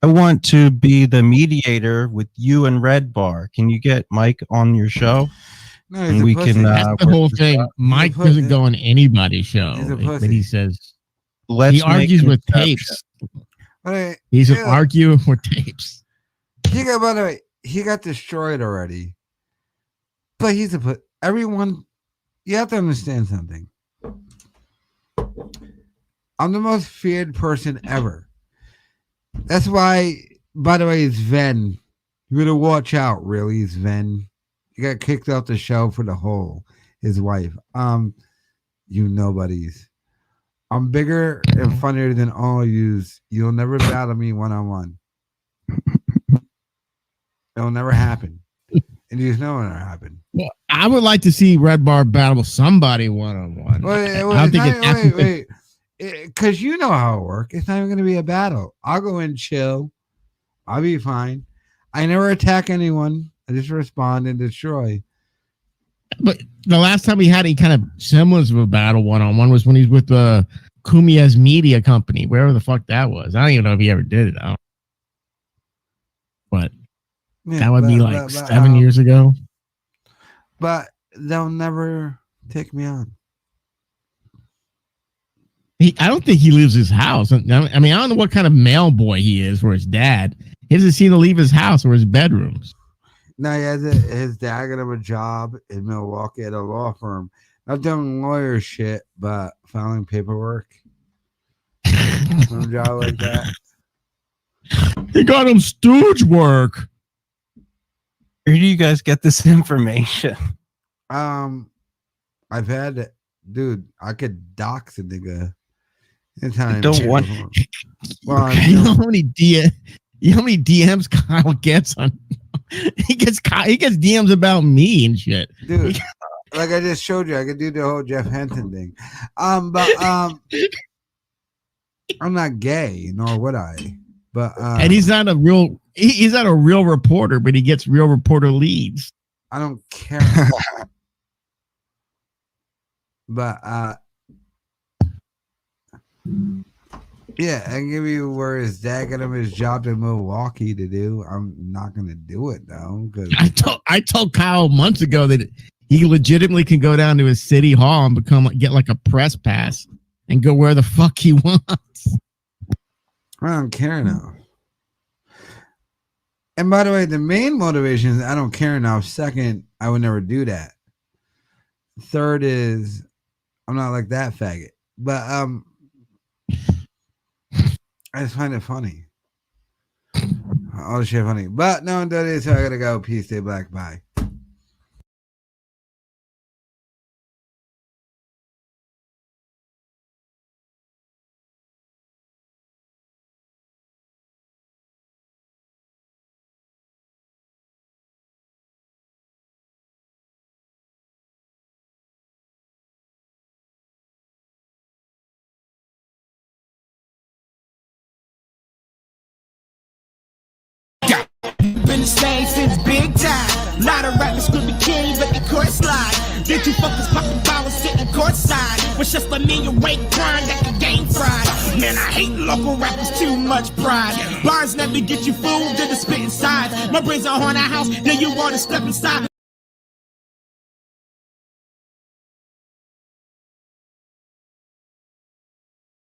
I want to be the mediator with you and Redbar. Can you get Mike on your show? No, and we can. That's the whole thing. Mike doesn't go on anybody's show. But he says he argues with tapes. He's an arguer with tapes. By the way, he got destroyed already. But he's everyone. You have to understand something. I'm the most feared person ever. That's why, by the way, Sven. You better watch out, really, Sven. He got kicked off the show for the whole, his wife. You nobodies. I'm bigger and funnier than all of yous. You'll never battle me one-on-one. It'll never happen. And you know it'll happen. Well, I would like to see Redbar battle somebody one-on-one. Wait. Because you know how it works. It's not even going to be a battle. I'll go in chill. I'll be fine. I never attack anyone. I just respond and destroy. But the last time we had any kind of semblance of a battle one-on-one was when he's with Kumia's media company, wherever the fuck that was. I don't even know if he ever did it. But that would be like 7 years ago. But they'll never take me on. I don't think he leaves his house. I mean, I don't know what kind of mail boy he is for his dad. He doesn't seem to leave his house or his bedrooms. No, his dad got him a job in Milwaukee at a law firm. Not doing lawyer shit, but filing paperwork. Some job like that. He got him stooge work. Where do you guys get this information? I've had it. Dude, I could dox a nigga. I don't want. Well, you know how many DMs Kyle gets on? He gets DMs about me and shit. Dude, like I just showed you, I could do the whole Jeff Henson thing. But I'm not gay, nor would I. But and he's not a real reporter, but he gets real reporter leads. I don't care. But yeah, I can give you where his dad got him his job in Milwaukee to do. I'm not gonna do it though, because I told Kyle months ago that he legitimately can go down to his city hall and get like a press pass and go where the fuck he wants. I don't care now. And by the way, the main motivation is I don't care enough. Second, I would never do that. Third is I'm not like that faggot. But I just find it funny. All the shit funny. But no, that is how I gotta go. Peace, stay black, bye. Been the same since big time. Lot of rappers could be king, but the court slide. Did you fuckers poppin' bottles sitting courtside? Was just a million weight grind that the game fried. Man, I hate local rappers, too much pride. Bars never get you fooled to the spitting side. My brains are on a house, then you wanna step inside.